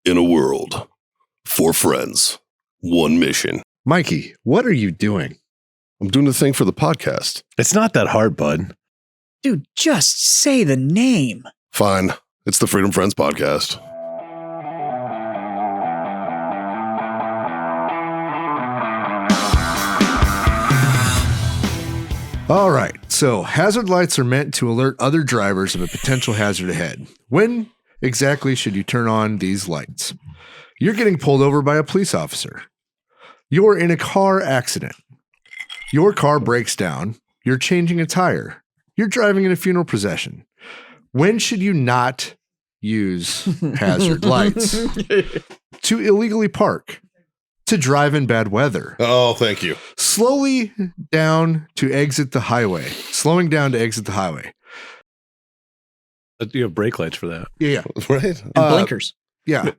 In a world, 4 friends, 1 mission. Mikey, what are you doing? I'm doing the thing for the podcast. It's not that hard, bud. Dude, just say the name. Fine. It's the Freedom Friends podcast. All right, so hazard lights are meant to alert other drivers of a potential hazard ahead. When exactly should you turn on these lights? You're getting pulled over by a police officer. You're in a car accident. Your car breaks down. You're changing a tire. You're driving in a funeral procession. When should you not use hazard lights? To illegally park. To drive in bad weather. Oh, thank you. Slowly down to exit the highway. Slowing down to exit the highway. You have brake lights for that. Yeah. Right? And blinkers. Yeah.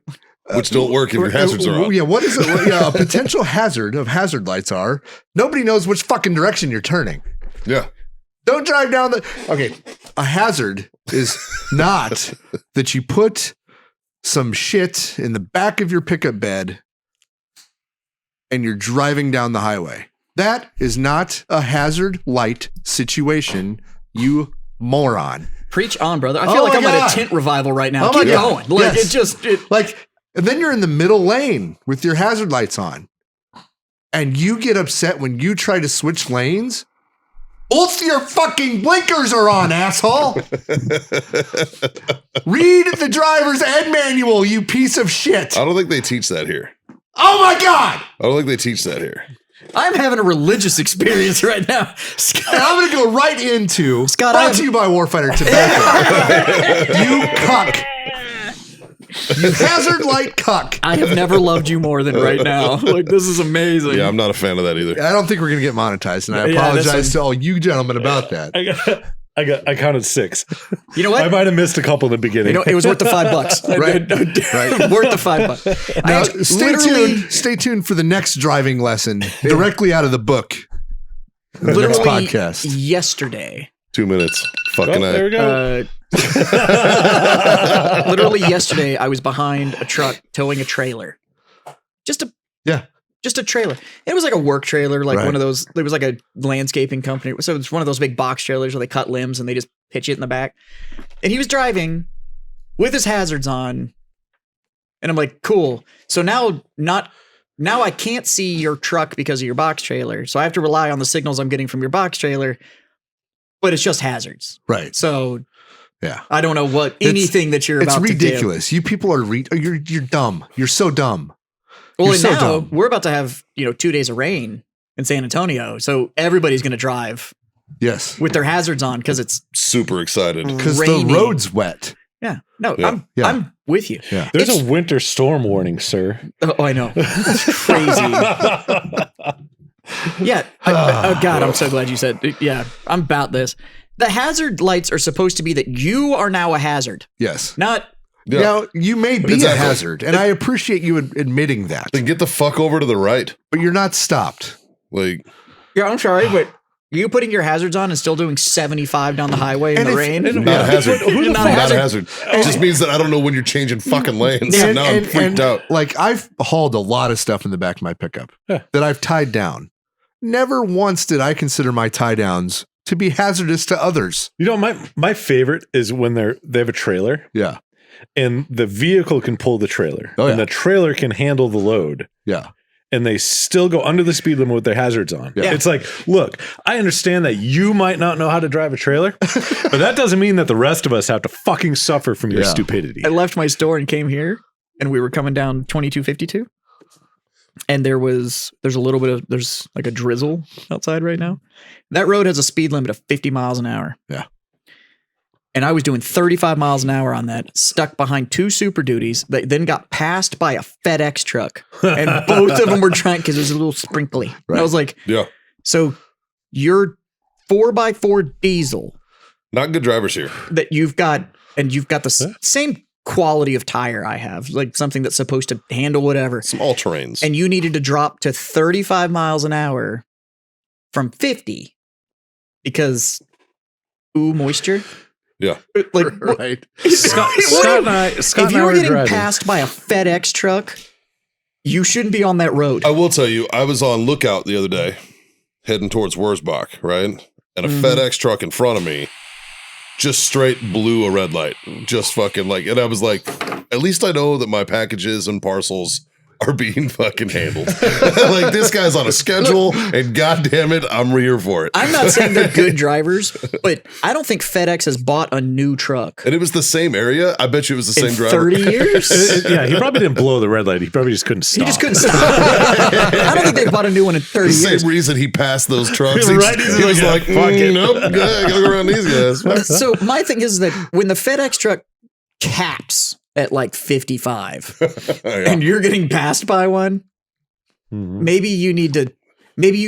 Which don't work if your hazards are on. Yeah, what is it? Yeah, a potential hazard of hazard lights are nobody knows which fucking direction you're turning. Yeah. Don't drive down the... Okay, a hazard is not that you put some shit in the back of your pickup bed and you're driving down the highway. That is not a hazard light situation, you moron. Preach on, brother. I feel like I'm at a tent revival right now. Keep going. Like Yes. And then you're in the middle lane with your hazard lights on. And you get upset when you try to switch lanes. Both your fucking blinkers are on, asshole. Read the driver's ed manual, you piece of shit. I don't think they teach that here. Oh my God. I don't think they teach that here. I'm having a religious experience right now. Scott, And I'm going to go right into Scott, brought to you by Warfighter Tobacco. You cuck. You hazard light cuck. I have never loved you more than right now. Like, this is amazing. Yeah, I'm not a fan of that either. I don't think we're going to get monetized, and I Yeah, apologize to all you gentlemen about that. I counted 6. You know what? I might have missed a couple in the beginning. You know, it was worth the $5. Right. Worth the $5. Now, stay tuned for the next driving lesson directly out of the book. The next podcast. Yesterday. 2 minutes. Fucking there we go. Literally yesterday, I was behind a truck towing a trailer. Just a trailer. It was like a work trailer, like one of those. It was like a landscaping company. So it's one of those big box trailers where they cut limbs and they just pitch it in the back. And he was driving with his hazards on. And I'm like, cool. So now I can't see your truck because of your box trailer. So I have to rely on the signals I'm getting from your box trailer. But it's just hazards. Right. So yeah, I don't know what anything that you're about to do. It's ridiculous. You people are you're dumb. You're so dumb. Well, and now we're about to have 2 days of rain in San Antonio, so everybody's going to drive. Yes, with their hazards on because it's super excited because the road's wet. Yeah, no, yeah. I'm with you. Yeah. There's a winter storm warning, sir. Oh, I know. It's crazy. Yeah. Oh God, I'm so glad you said. Yeah, I'm about this. The hazard lights are supposed to be that you are now a hazard. Yes. Not. Yeah. Now, you may be a hazard, and I appreciate you admitting that. Then get the fuck over to the right. But you're not stopped. Like, yeah, I'm sorry, but you putting your hazards on and still doing 75 down the highway in the rain? Not a hazard. Not a hazard. It just means that I don't know when you're changing fucking lanes. And now I'm freaked out. Like, I've hauled a lot of stuff in the back of my pickup that I've tied down. Never once did I consider my tie downs to be hazardous to others. You know, my favorite is when they have a trailer. Yeah. And the vehicle can pull the trailer. Oh, yeah. And the trailer can handle the load. Yeah. And they still go under the speed limit with their hazards on. Yeah. It's like, look, I understand that you might not know how to drive a trailer, but that doesn't mean that the rest of us have to fucking suffer from your stupidity. I left my store and came here, and we were coming down 2252. And there's like a drizzle outside right now. That road has a speed limit of 50 miles an hour. Yeah. And I was doing 35 miles an hour on that, stuck behind 2 Super Duties that then got passed by a FedEx truck. And both of them were trying, because it was a little sprinkly. Right. And I was like, yeah. So your 4x4 diesel. Not good drivers here. That you've got the same quality of tire I have, like something that's supposed to handle whatever. Some all-terrains. And you needed to drop to 35 miles an hour from 50 because moisture. Yeah. Like, right. Scott and I if were you're getting driving. passed by a FedEx truck, you shouldn't be on that road. I will tell you, I was on lookout the other day, heading towards Wurzbach, right? And a FedEx truck in front of me just straight blew a red light. Just fucking like, and I was like, at least I know that my packages and parcels are being fucking handled. Like, this guy's on a schedule, and goddamn it, I'm here for it. I'm not saying they're good drivers, but I don't think FedEx has bought a new truck And it was the same area. I bet you it was the in same driver. 30 years. Yeah, he probably didn't blow the red light. He probably just couldn't stop. He just couldn't stop. I don't think they've bought a new one in 30 The years. same reason he passed those trucks. Right, He was like, fuck it. nope, I gotta go around these guys. So my thing is that when the FedEx truck caps at like 55 and you're getting passed by one, maybe you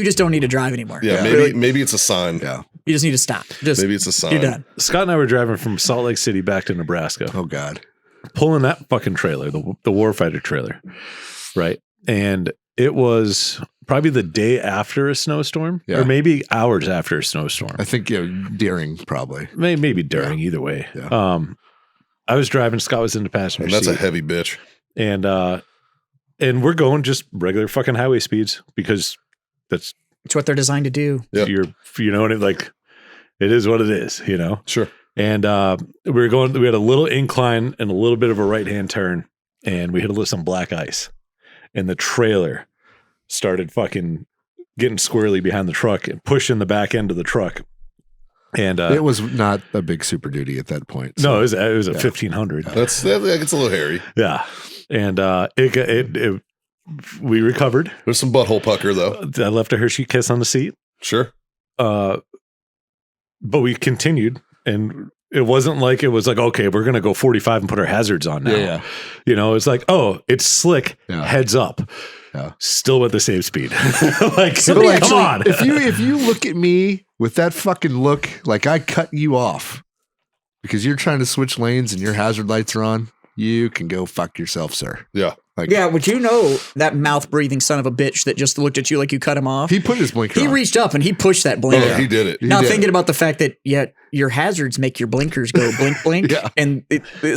just don't need to drive anymore. Yeah, maybe it's a sign. Yeah. You just need to stop. Just Maybe it's a sign. You're done. Scott and I were driving from Salt Lake City back to Nebraska, Oh God. pulling that fucking trailer, the warfighter trailer, right? And it was probably the day after a snowstorm, Yeah. or maybe hours after a snowstorm. I think during probably. Maybe during, either way. Yeah. I was driving, Scott was in the passenger And that's seat. a heavy bitch. And we're going just regular fucking highway speeds because that's It's what they're designed to do. Yep. you know, and it is what it is, you know? Sure. And we had a little incline and a little bit of a right-hand turn, and we hit some black ice, and the trailer started fucking getting squirrely behind the truck and pushing the back end of the truck. And It was not a big Super Duty at that point. no, it was a 1500. That gets a little hairy. Yeah. And we recovered. There's some butthole pucker, though. I left a Hershey kiss on the seat. Sure. But we continued, and it wasn't like it was like, okay, we're going to go 45 and put our hazards on now. Yeah. You know, it's like, oh, it's slick, Yeah. heads up. Yeah. Still at the same speed. Like, Somebody come on. If you look at me with that fucking look, like I cut you off because you're trying to switch lanes and your hazard lights are on, you can go fuck yourself, sir. Yeah. Yeah, would you know that mouth breathing son of a bitch that just looked at you like you cut him off? He put his blinker He on. reached up and he pushed that blinker. Oh, he did it. Now did. thinking about the fact that your hazards make your blinkers go blink blink, Yeah. and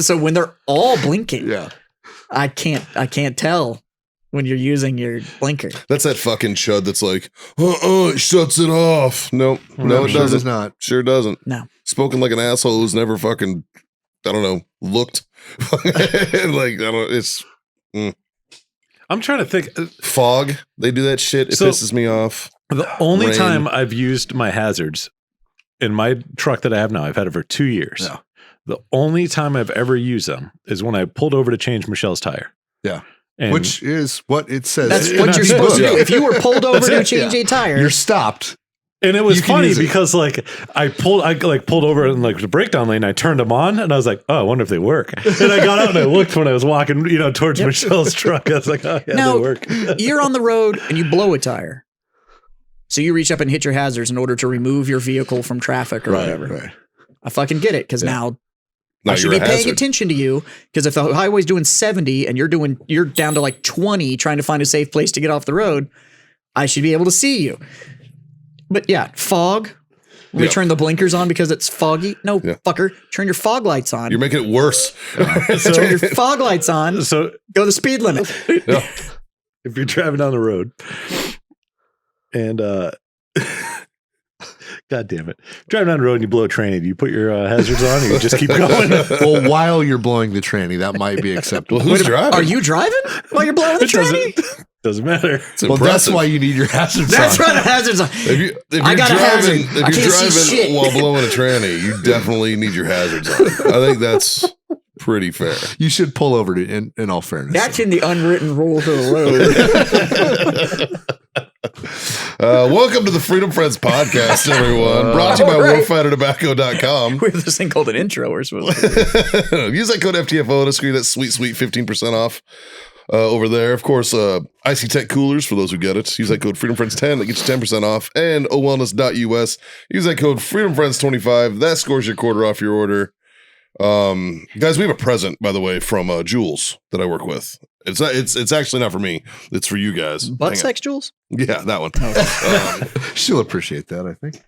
so when they're all blinking, Yeah. I can't tell when you're using your blinker. That's that fucking chud that's like, it shuts it off. Nope. No, it sure doesn't. does not. Sure doesn't. No. Spoken like an asshole who's never fucking, I don't know, looked. It's I'm trying to think. fog. They do that shit. It So- pisses me off. The only Rain. time I've used my hazards in my truck that I have now, I've had it for 2 years. Yeah. The only time I've ever used them is when I pulled over to change Michelle's tire. Yeah. And Which is what it says. That's in what that you're supposed to book. do. If you were pulled over That's to it, change a tire, You're stopped. And it was You can funny use it. because like I pulled over in like the breakdown lane. I turned them on and I was like, oh, I wonder if they work. And I got out and I looked when I was walking, towards Michelle's truck. I was like, oh yeah, Now, they work. you're on the road and you blow a tire. So you reach up and hit your hazards in order to remove your vehicle from traffic or whatever. Right. I fucking get it because now Now I should you're be a paying hazard. attention to you because if the highway's doing 70 and you're down to like 20 trying to find a safe place to get off the road, I should be able to see you. But yeah, fog. We Yeah. turn the blinkers on because it's foggy. No, fucker. Turn your fog lights on. You're making it worse. Turn your fog lights on. So Go the speed limit. Yeah. if you're driving down the road and God damn it. Driving down the road and you blow a tranny, do you put your hazards on or you just keep going? Well, while you're blowing the tranny, that might be acceptable. Well, who's driving? Are you driving while you're blowing the It tranny? doesn't matter. It's Well, that's impressive. why you need your hazards That's on. right, the hazards on. If I you're got a hazard. driving, I if you're can't see driving shit. while blowing a tranny, you definitely need your hazards on. I think that's pretty fair. You should pull over to, in all fairness. That's in the unwritten rules of the road. Welcome to the Freedom Friends podcast, everyone. Brought to you by All right. warfightertobacco.com. We have this thing called an intro or something. Use that code FTFO to screen that sweet 15% off over there. Of course, Icy Tech Coolers for those who get it. Use that code FreedomFriends10. That gets you 10% off. And owellness.us. Use that code FreedomFriends25. That scores your quarter off your order. Guys, we have a present, by the way, from Jules that I work with. It's actually not for me. It's for you guys. Butt Hang on. sex, Jules? Yeah, that one. She'll appreciate that, I think.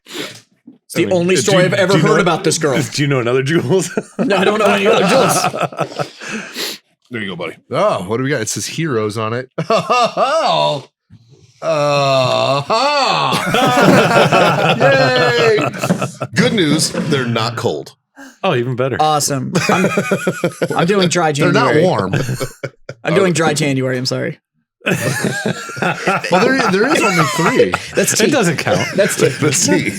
It's the only story I've ever heard about this girl. Do you know another Jules? No, I don't know any other Jules. There you go, buddy. Oh, what do we got? It says heroes on it. Yay! Good news, they're not cold. Oh, even better. Awesome. I'm doing dry They're January. not warm. I'm doing dry January. I'm sorry. Well, there is only 3. That's It tea. doesn't count. That's tea. Let's see.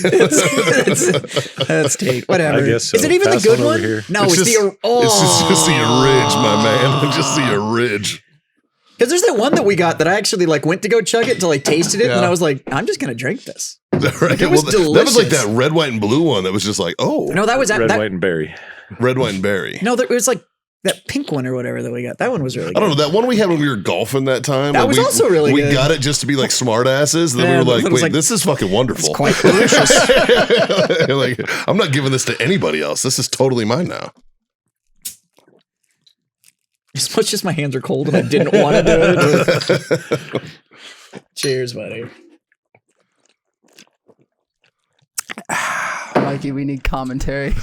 That's tea. Whatever. I guess so. Is it even Pass the good on over one? here. No, It's it's just- the. It's just the ridge, my man. Just the ridge. Because there's that one that we got that I actually like went to go chug it until I tasted it, Yeah. and I was like, I'm just gonna drink this. Right? It was That was like delicious. that red, white, and blue one that was just like, oh, No, that was Red, that. white, and berry. red, white, and berry. No, it was like that pink one or whatever that we got. That one was really good. I don't know. That one we had when we were golfing that time. That was also really we good. We got it just to be like smart asses. And then Yeah, we were but like, it was wait, like- this is fucking wonderful. It's quite delicious. Like, I'm not giving this to anybody else. This is totally mine now. As much as my hands are cold and I didn't want to do it. Cheers, buddy. Mikey, we need commentary.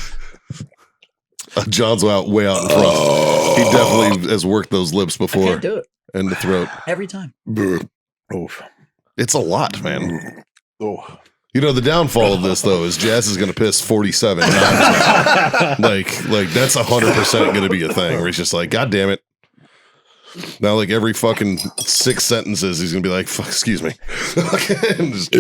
John's way out in front. He definitely has worked those lips I before can't do it and the throat. every time. Oof. It's a lot, man. Oh. You know, the downfall of this though is Jazz is going to piss 47 times now. like that's 100% going to be a thing where he's just like, God damn it. Now, like every fucking 6 sentences, he's going to be like, fuck, excuse me. And just,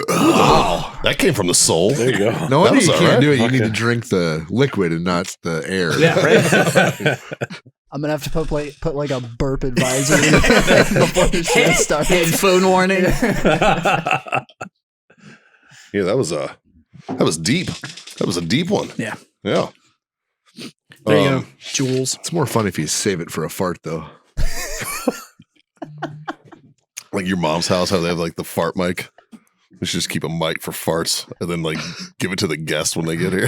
wow. That came from the soul. There you go. No wonder was you all can't right. do it. You need Okay. to drink the liquid and not the air. Yeah, right. I'm gonna have to put like a burp advisory before the show starts. Headphone warning. Yeah, that was deep. That was a deep one. Yeah. Yeah. There you go. Jules. It's more fun if you save it for a fart, though. Like your mom's house, how they have like the fart mic. We should just keep a mic for farts and then like give it to the guests when they get here.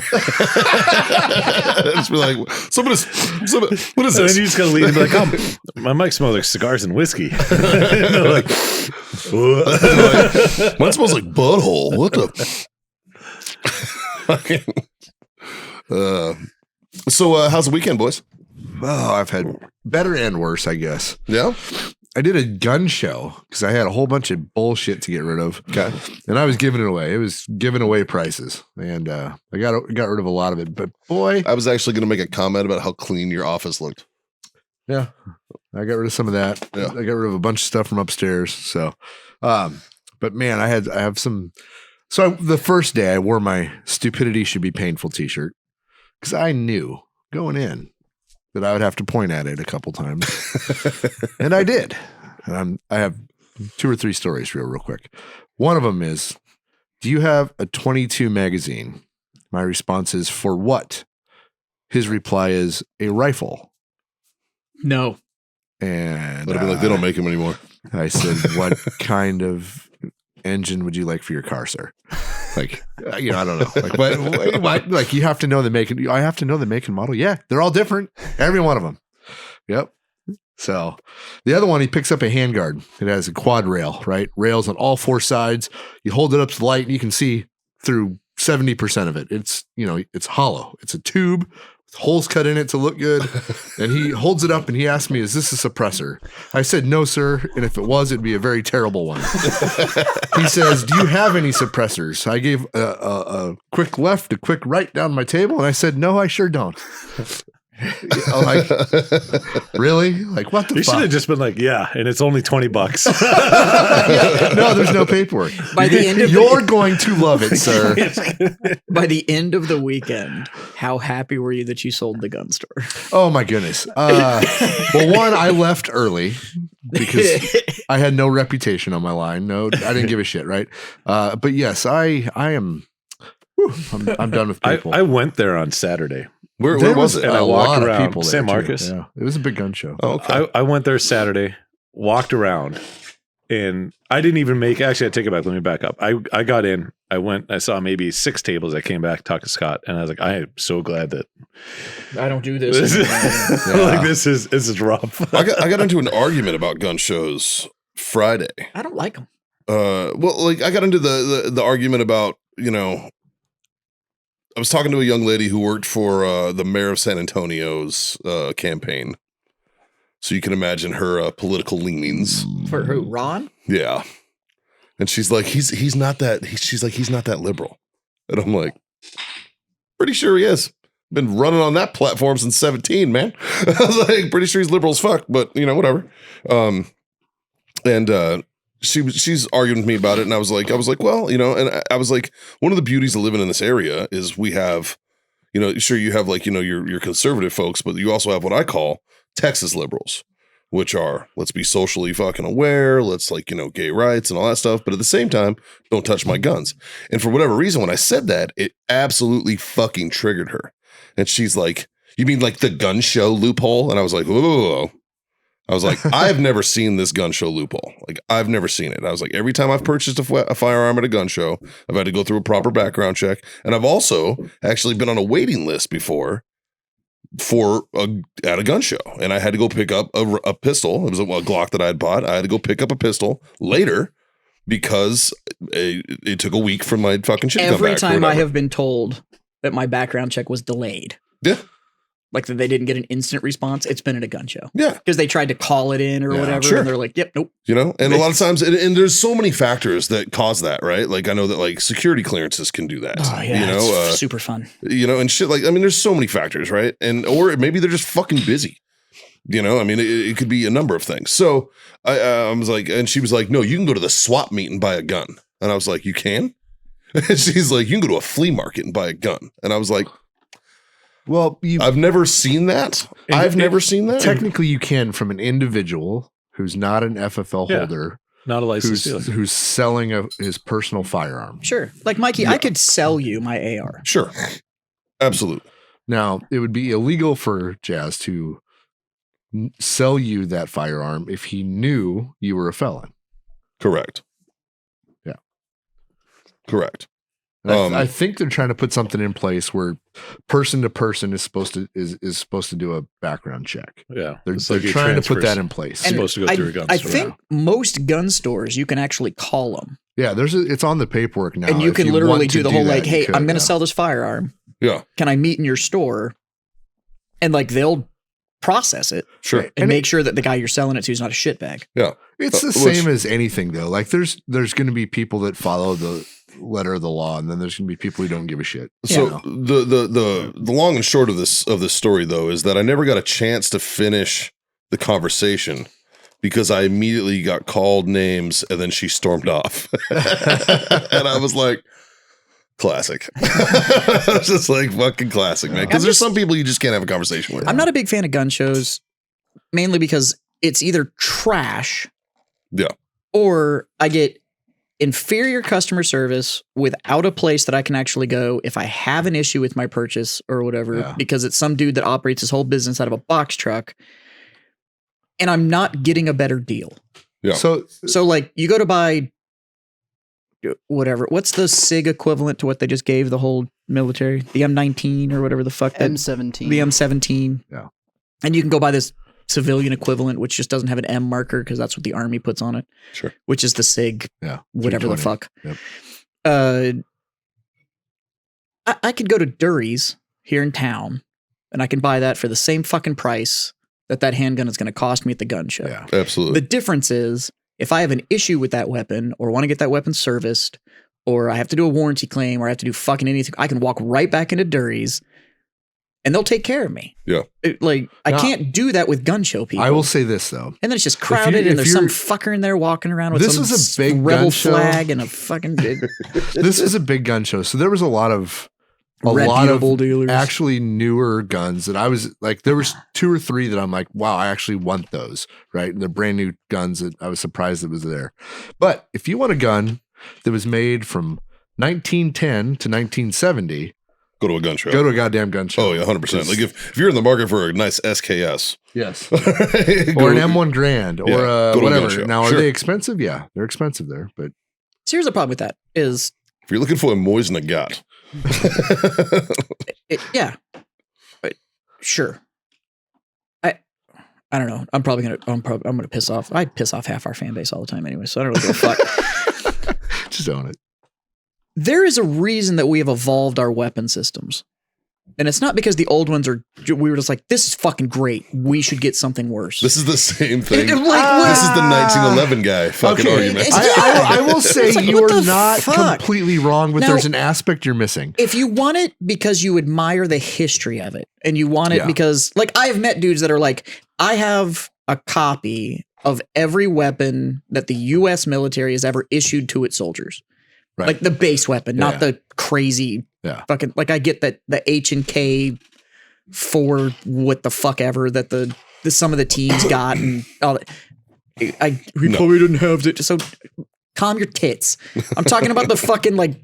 Just be like, what is And this? then you just gotta leave and be like, oh, my mic smells like cigars and whiskey. And they're like, what? Like, mine smells like butthole. What the? So how's the weekend, boys? Oh, I've had better and worse, I guess. Yeah. I did a gun show because I had a whole bunch of bullshit to get rid of. Okay. And I was giving it away. It was giving away prices. And I got rid of a lot of it. But boy, I was actually going to make a comment about how clean your office looked. yeah, I got rid of some of that. Yeah. I got rid of a bunch of stuff from upstairs. So, but man, I have some. So the first day I wore my "Stupidity Should Be Painful" t-shirt because I knew going in that I would have to point at it a couple times, and I did. And I have 2 or 3 stories real quick. One of them is, do you have a 22 magazine? My response is, for what? His reply is, a rifle. No. And But I'd be like, they don't make them anymore. I said, what kind of engine would you like for your car, sir? Like, I don't know. Like, but like, you have to know the make. I have to know the make and model. Yeah, they're all different. Every one of them. Yep. So the other one, he picks up a handguard. It has a quad rail, right? Rails on all 4 sides. You hold it up to the light and you can see through 70% of it. It's, it's hollow. It's a tube with holes cut in it to look good. And he holds it up and he asked me, is this a suppressor? I said, no, sir. And if it was, it'd be a very terrible one. He says, do you have any suppressors? I gave a quick left, a quick right down my table. And I said, no, I sure don't. I'm like, really? Like, what the You should fuck? have just been like, yeah, and it's only $20. No, there's no paperwork. By the end of You're going to love it, sir. By the end of the weekend, how happy were you that you sold the gun store? Oh my goodness. Well, one, I left early because I had no reputation on my line. No, I didn't give a shit, right? But yes, I am. I'm done with people. I went there on Saturday. Where There was it? And I a walked lot around of people there, San too. Marcos. Yeah, it was a big gun show. Oh, okay. I went there Saturday, walked around, and I didn't even make. Actually, I take it back. Let me back up. I got in. I went. I saw maybe 6 tables. I came back, talked to Scott, and I was like, I am so glad that I don't do this. like this is rough. I got into an argument about gun shows Friday. I don't like them. Well, like I got into the argument about you know, I was talking to a young lady who worked for the mayor of San Antonio's campaign. So you can imagine her political leanings. For who? Ron? Yeah. And she's like, he's not that, she's like, he's not that liberal. And I'm like, pretty sure he is. Been running on that platform since 17, man. I was like, pretty sure he's liberal as fuck, but you know, whatever. She's arguing with me about it, and I was like, well, you know, and I was like, one of the beauties of living in this area is we have, you know, sure you have like, you know, your conservative folks, but you also have what I call Texas liberals, which are, let's be socially fucking aware, let's like, you know, gay rights and all that stuff, but at the same time, don't touch my guns. And for whatever reason, when I said that, it absolutely fucking triggered her. And she's like, you mean like the gun show loophole? And I was like, whoa. I was like, I've never seen this gun show loophole. Like, I've never seen it. I was like, every time I've purchased a firearm at a gun show, I've had to go through a proper background check. And I've also actually been on a waiting list before at a gun show. And I had to go pick up a pistol. It was a Glock that I had bought. I had to go pick up a pistol later because it took a week for my fucking shit to come back. Every time I have been told that my background check was delayed. Yeah. Like that they didn't get an instant response. It's been at a gun show. Yeah. Because they tried to call it in or whatever. Sure. And they're like, yep, nope. You know, and a lot of times, and there's so many factors that cause that, right? Like I know that like security clearances can do that. Oh, yeah. You know, It's super fun. You know, and shit like, I mean, there's so many factors, right? And, or maybe they're just fucking busy. You know, I mean, it could be a number of things. So I was like, and she was like, no, you can go to the swap meet and buy a gun. And I was like, you can? And she's like, you can go to a flea market and buy a gun. And I was like, well, I've never seen that. I've never seen that. Technically, you can from an individual who's not an FFL holder, not a licensed dealer, who's selling his personal firearm. Sure. Like Mikey, I could sell you my AR. Sure. Absolutely. Now, it would be illegal for Jazz to sell you that firearm if he knew you were a felon. Correct. Yeah. Correct. I think they're trying to put something in place where person to person is supposed to do a background check. Yeah, they're trying to put that in place. And supposed to go through a gun store. I think most gun stores you can actually call them. Yeah, it's on the paperwork now, and you can literally do the whole like, hey, I'm going to sell this firearm. Yeah, can I meet in your store? And like they'll process it, sure, and make sure that the guy you're selling it to is not a shitbag. Yeah, it's the same as anything though. Like there's going to be people that follow the letter of the law, and then there's gonna be people who don't give a shit. So the long and short of this story though is that I never got a chance to finish the conversation because I immediately got called names and then she stormed off. And I was like, classic. I was just like, fucking classic, man. Because there's some people you just can't have a conversation with. I'm not a big fan of gun shows, mainly because it's either trash, or I get inferior customer service without a place that I can actually go if I have an issue with my purchase or whatever, because it's some dude that operates his whole business out of a box truck, and I'm not getting a better deal. Yeah. So like you go to buy whatever. What's the SIG equivalent to what they just gave the whole military? The M19 or whatever the fuck. M17. The M17. Yeah. And you can go buy this civilian equivalent, which just doesn't have an M marker because that's what the Army puts on it. Sure. Which is the SIG, whatever the fuck. Yep. I could go to Dury's here in town, and I can buy that for the same fucking price that handgun is going to cost me at the gun show. Yeah, absolutely. The difference is if I have an issue with that weapon or want to get that weapon serviced, or I have to do a warranty claim, or I have to do fucking anything, I can walk right back into Dury's. And they'll take care of me. Yeah. I can't do that with gun show people. I will say this though. And then it's just crowded and there's some fucker in there walking around with some was a big rebel gun show. flag and a fucking This is a big gun show. So there was a lot of dealers. Actually newer guns that I was like, there was 2 or 3 that I'm like, wow, I actually want those, right? And they're brand new guns that I was surprised it was there. But if you want a gun that was made from 1910 to 1970, go to a gun show. Go to a goddamn gun show. Oh yeah, 100%. Like if you're in the market for a nice SKS, yes, or an M1 Grand, or whatever. Now, are they expensive? Yeah, they're expensive there. But so here's the problem with that is if you're looking for a Moise Nagant, but sure. I don't know. I'm gonna piss off. I piss off half our fan base all the time anyway, so I don't really give a fuck. Just own it. There is a reason that we have evolved our weapon systems. And it's not because the old ones we were just like, this is fucking great. We should get something worse. This is the same thing. This is the 1911 guy fucking argument. I will say like, you what are the not fuck? completely wrong, but Now, there's an aspect you're missing. If you want it because you admire the history of it, and you want it because, like, I have met dudes that are like, I have a copy of every weapon that the U.S. military has ever issued to its soldiers. Right. Like the base weapon, not the crazy fucking, like I get that the H&K 4 what the fuck ever that the some of the teams got and all that. We probably didn't have it. So calm your tits. I'm talking about the fucking, like,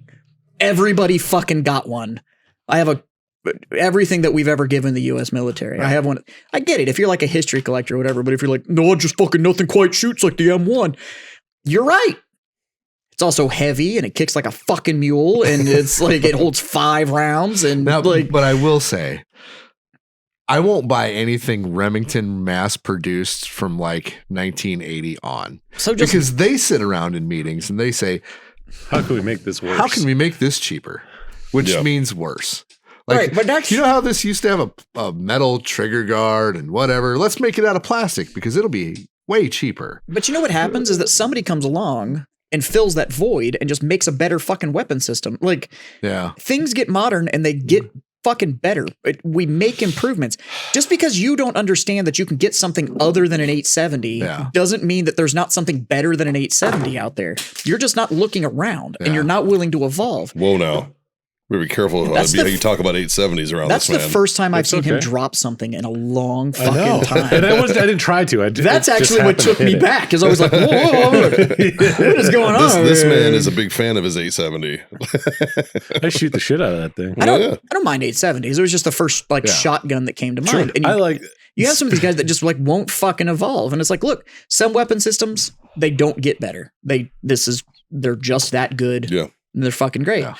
everybody fucking got one. I have everything that we've ever given the U.S. military. Right. I have one. I get it if you're like a history collector or whatever, but if you're like, no, just fucking nothing quite shoots like the M1. You're right. It's also heavy and it kicks like a fucking mule and it's like it holds 5 rounds and now, like. But I will say, I won't buy anything Remington mass produced from like 1980 on. So because they sit around in meetings and they say, how can we make this worse? How can we make this cheaper? Which means worse. Like, right, but that's, you know how this used to have a metal trigger guard and whatever? Let's make it out of plastic because it'll be way cheaper. But you know what happens is that somebody comes along and fills that void and just makes a better fucking weapon system. Like, things get modern and they get fucking better. We make improvements. Just because you don't understand that you can get something other than an 870 doesn't mean that there's not something better than an 870 out there. You're just not looking around and you're not willing to evolve. Whoa, now. Better be careful how you talk about 870s around this man. That's the first time I've seen him drop something in a long fucking time. And I didn't try to. That's actually what took me back because I was like, whoa, what is going on? This man is a big fan of his 870. I shoot the shit out of that thing. I don't mind 870s. It was just the first shotgun that came to mind. And you have some of these guys that just like won't fucking evolve. And it's like, look, some weapon systems, they don't get better. They're just that good. Yeah. And they're fucking great. Yeah.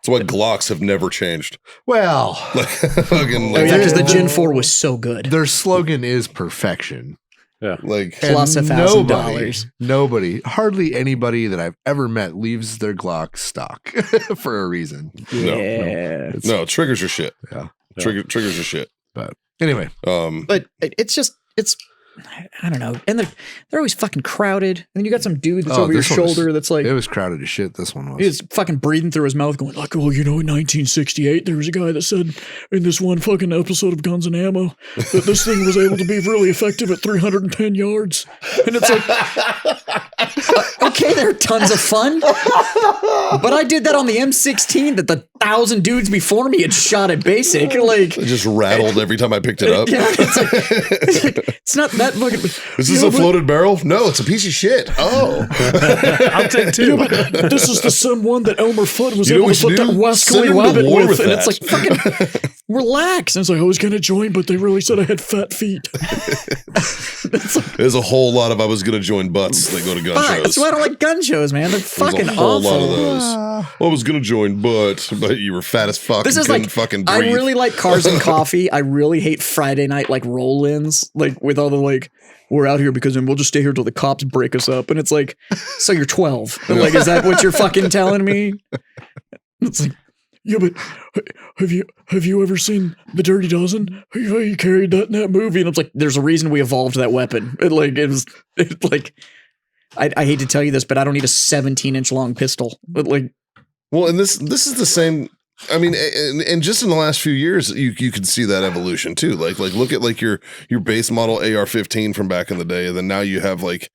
That's why Glocks have never changed. Well, because the Gen 4 was so good. Their slogan is perfection. Yeah. Like plus $1,000. Nobody, hardly anybody that I've ever met leaves their Glock stock for a reason. No, triggers are shit. Yeah. Triggers are shit. But anyway. But it's I don't know. And they're always fucking crowded. And then you got some dude that's over your shoulder that's like... It was crowded as shit, this one was. He's fucking breathing through his mouth going like, well, you know, in 1968, there was a guy that said in this one fucking episode of Guns and Ammo that this thing was able to be really effective at 310 yards. And it's like... okay, they're tons of fun. But I did that on the M16 that the 1,000 dudes before me had shot at basic. Like... It just rattled every time I picked it up. Yeah, it's not that fucking... Is this a floated barrel? No, it's a piece of shit. Oh. I'll take 2. This is the same one that Elmer Fudd was able to put that Wascally Rabbit with. And it's like, fucking relax. And it's like, I was going to join, but they really said I had fat feet. There's a whole lot of I was going to join butts that go to gun shows. That's why I don't like gun shows, man. They're fucking There's a whole awful. lot of those. I was going to join but you were fat as fuck. This is like, fucking breathe. I really like Cars and Coffee. I really hate Friday night like roll-ins, like with all the like, we're out here because then we'll just stay here till the cops break us up. And it's like, so you're 12. And like, is that what you're fucking telling me? It's like, yeah, but have you ever seen The Dirty Dozen? You carried that in that movie. And it's like, there's a reason we evolved that weapon. I hate to tell you this, but I don't need a 17-inch long pistol. But like, well, and this is the same. I mean, and just in the last few years, you can see that evolution too. Like look at like your base model AR-15 from back in the day, and then now you have like,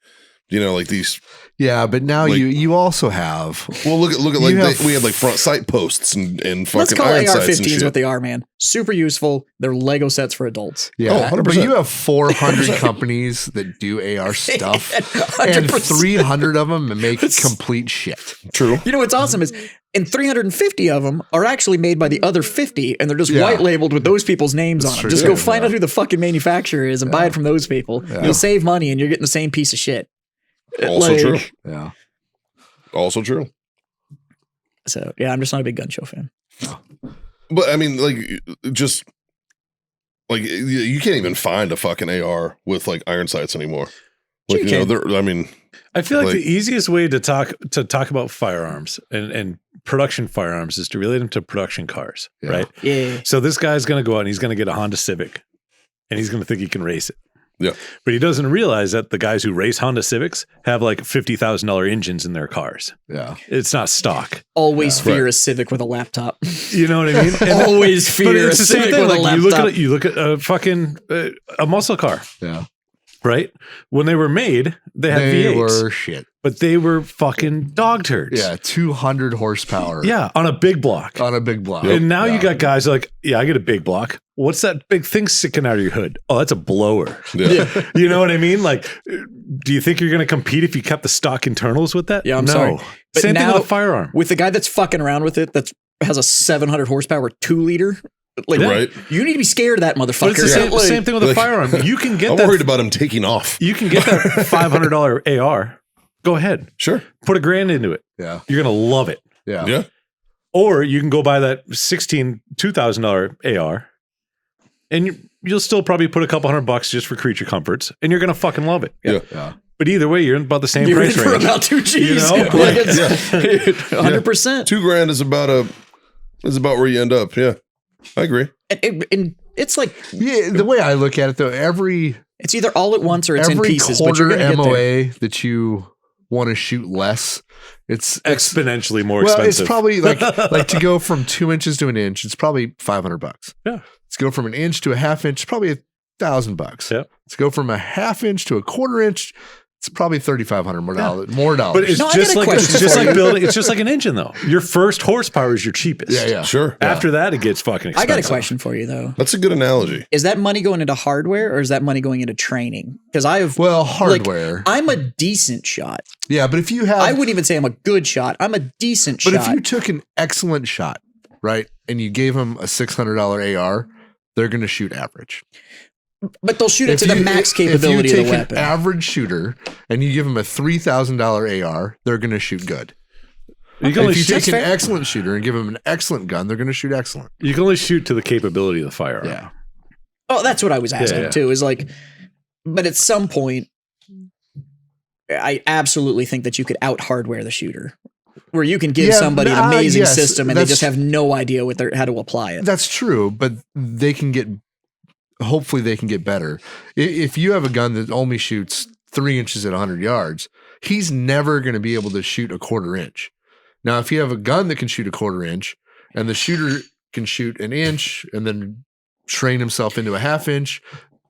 you know, like these. Yeah, but now like, you also have. Well, look at like we had like front sight posts and fucking let's call iron sights and AR-15s shit. what they are, man. Super useful. They're Lego sets for adults. Yeah, 100%. but you have 400 companies that do AR stuff, and 300 of them make complete shit. True. You know what's awesome is, and 350 of them are actually made by the other 50, and they're just white labeled with those people's names on them. Just go find out who the fucking manufacturer is and buy it from those people. You'll save money, and you're getting the same piece of shit. Also true. Yeah. Also true. So yeah, I'm just not a big gun show fan. But I mean, like, just like you can't even find a fucking AR with like iron sights anymore. Like, Sure you know, I mean, I feel like Like- the easiest way to talk about firearms and production firearms is to relate them to production cars, Yeah. right? Yeah. So this guy's going to go out and he's going to get a Honda Civic, and he's going to think he can race it. Yeah. But he doesn't realize that the guys who race Honda Civics have like $50,000 engines in their cars. Yeah. It's not stock. Always fear Right. a Civic with a laptop. You know what I mean? And Always but fear a it's the same Civic thing. with a Like laptop. you look at a fucking a muscle car, Yeah. right? When they were made, they had They V8s, were shit. but they were fucking dog turds. Yeah. 200 horsepower. Yeah, on a big block. On a big block. And now Yeah. you got guys like, yeah, I get a big block. What's that big thing sticking out of your hood? Oh, that's a blower. Yeah. You know what I mean? Like, do you think you're going to compete if you kept the stock internals with that? Yeah, I'm no. sorry. But Same thing now- with a firearm. With the guy that's fucking around with it, that has a 700 horsepower 2-liter. Like, Right. you need to be scared of that But it's motherfucker. the same, Like, same thing with a Like- firearm. You can get I'm that. worried about him taking off. You can get that $500 AR. Go ahead. Sure. Put $1,000 into it. Yeah. You're going to love it. Yeah. Yeah. Or you can go buy that $2,000 AR, and you'll still probably put a couple $100 just for creature comforts, and you're gonna fucking love it. Yeah. Yeah. But either way, you're in about the same you're in price for range. about 2 G's. You know? Like, Like, it's- 100%. $2,000 is about where you end up. Yeah. I agree. And it's like, Yeah. The way I look at it, though, every it's either all at once or it's in every pieces. But you're quarter gonna get there. MOA that you want to shoot less, it's Exponentially more well, expensive. it's probably like to go from 2 inches to an inch. It's probably $500. Yeah. To go from an inch to a half inch, it's probably $1,000. Yep. To go from a half inch to a quarter inch, it's probably $3,500 more dollars. More dollars. But it's No, I got just a like question it's just for like you. building. It's just like an engine, though. Your first horsepower is your cheapest. yeah, yeah. Sure. After that, it gets fucking I expensive. got a question for you though. That's a good analogy. Is that money going into hardware or is that money going into training? Because I have, Well, hardware. I'm a decent shot. yeah, but if you have, I wouldn't even say I'm a good shot. I'm a decent but shot. if you took an excellent shot, right, and you gave them a $600 AR, they're going to shoot average. But they'll shoot it If to the you- max if you capability of take the weapon. an average shooter and you give them a $3,000 AR, they're going to shoot good. You can only If you shoot. take an fair. excellent shooter and give them an excellent gun, they're going to shoot excellent. You can only shoot to the capability of the firearm. Yeah. Oh, that's what I was asking Yeah. too. Is like, but at some point, I absolutely think that you could out hardware the shooter, where you can give Yeah, somebody an amazing yes, system and they that's- just have no idea how to apply it. That's true, but they can get, hopefully they can get better. If you have a gun that only shoots 3 inches at 100 yards, he's never going to be able to shoot a quarter inch. Now, if you have a gun that can shoot a quarter inch and the shooter can shoot an inch and then train himself into a half inch,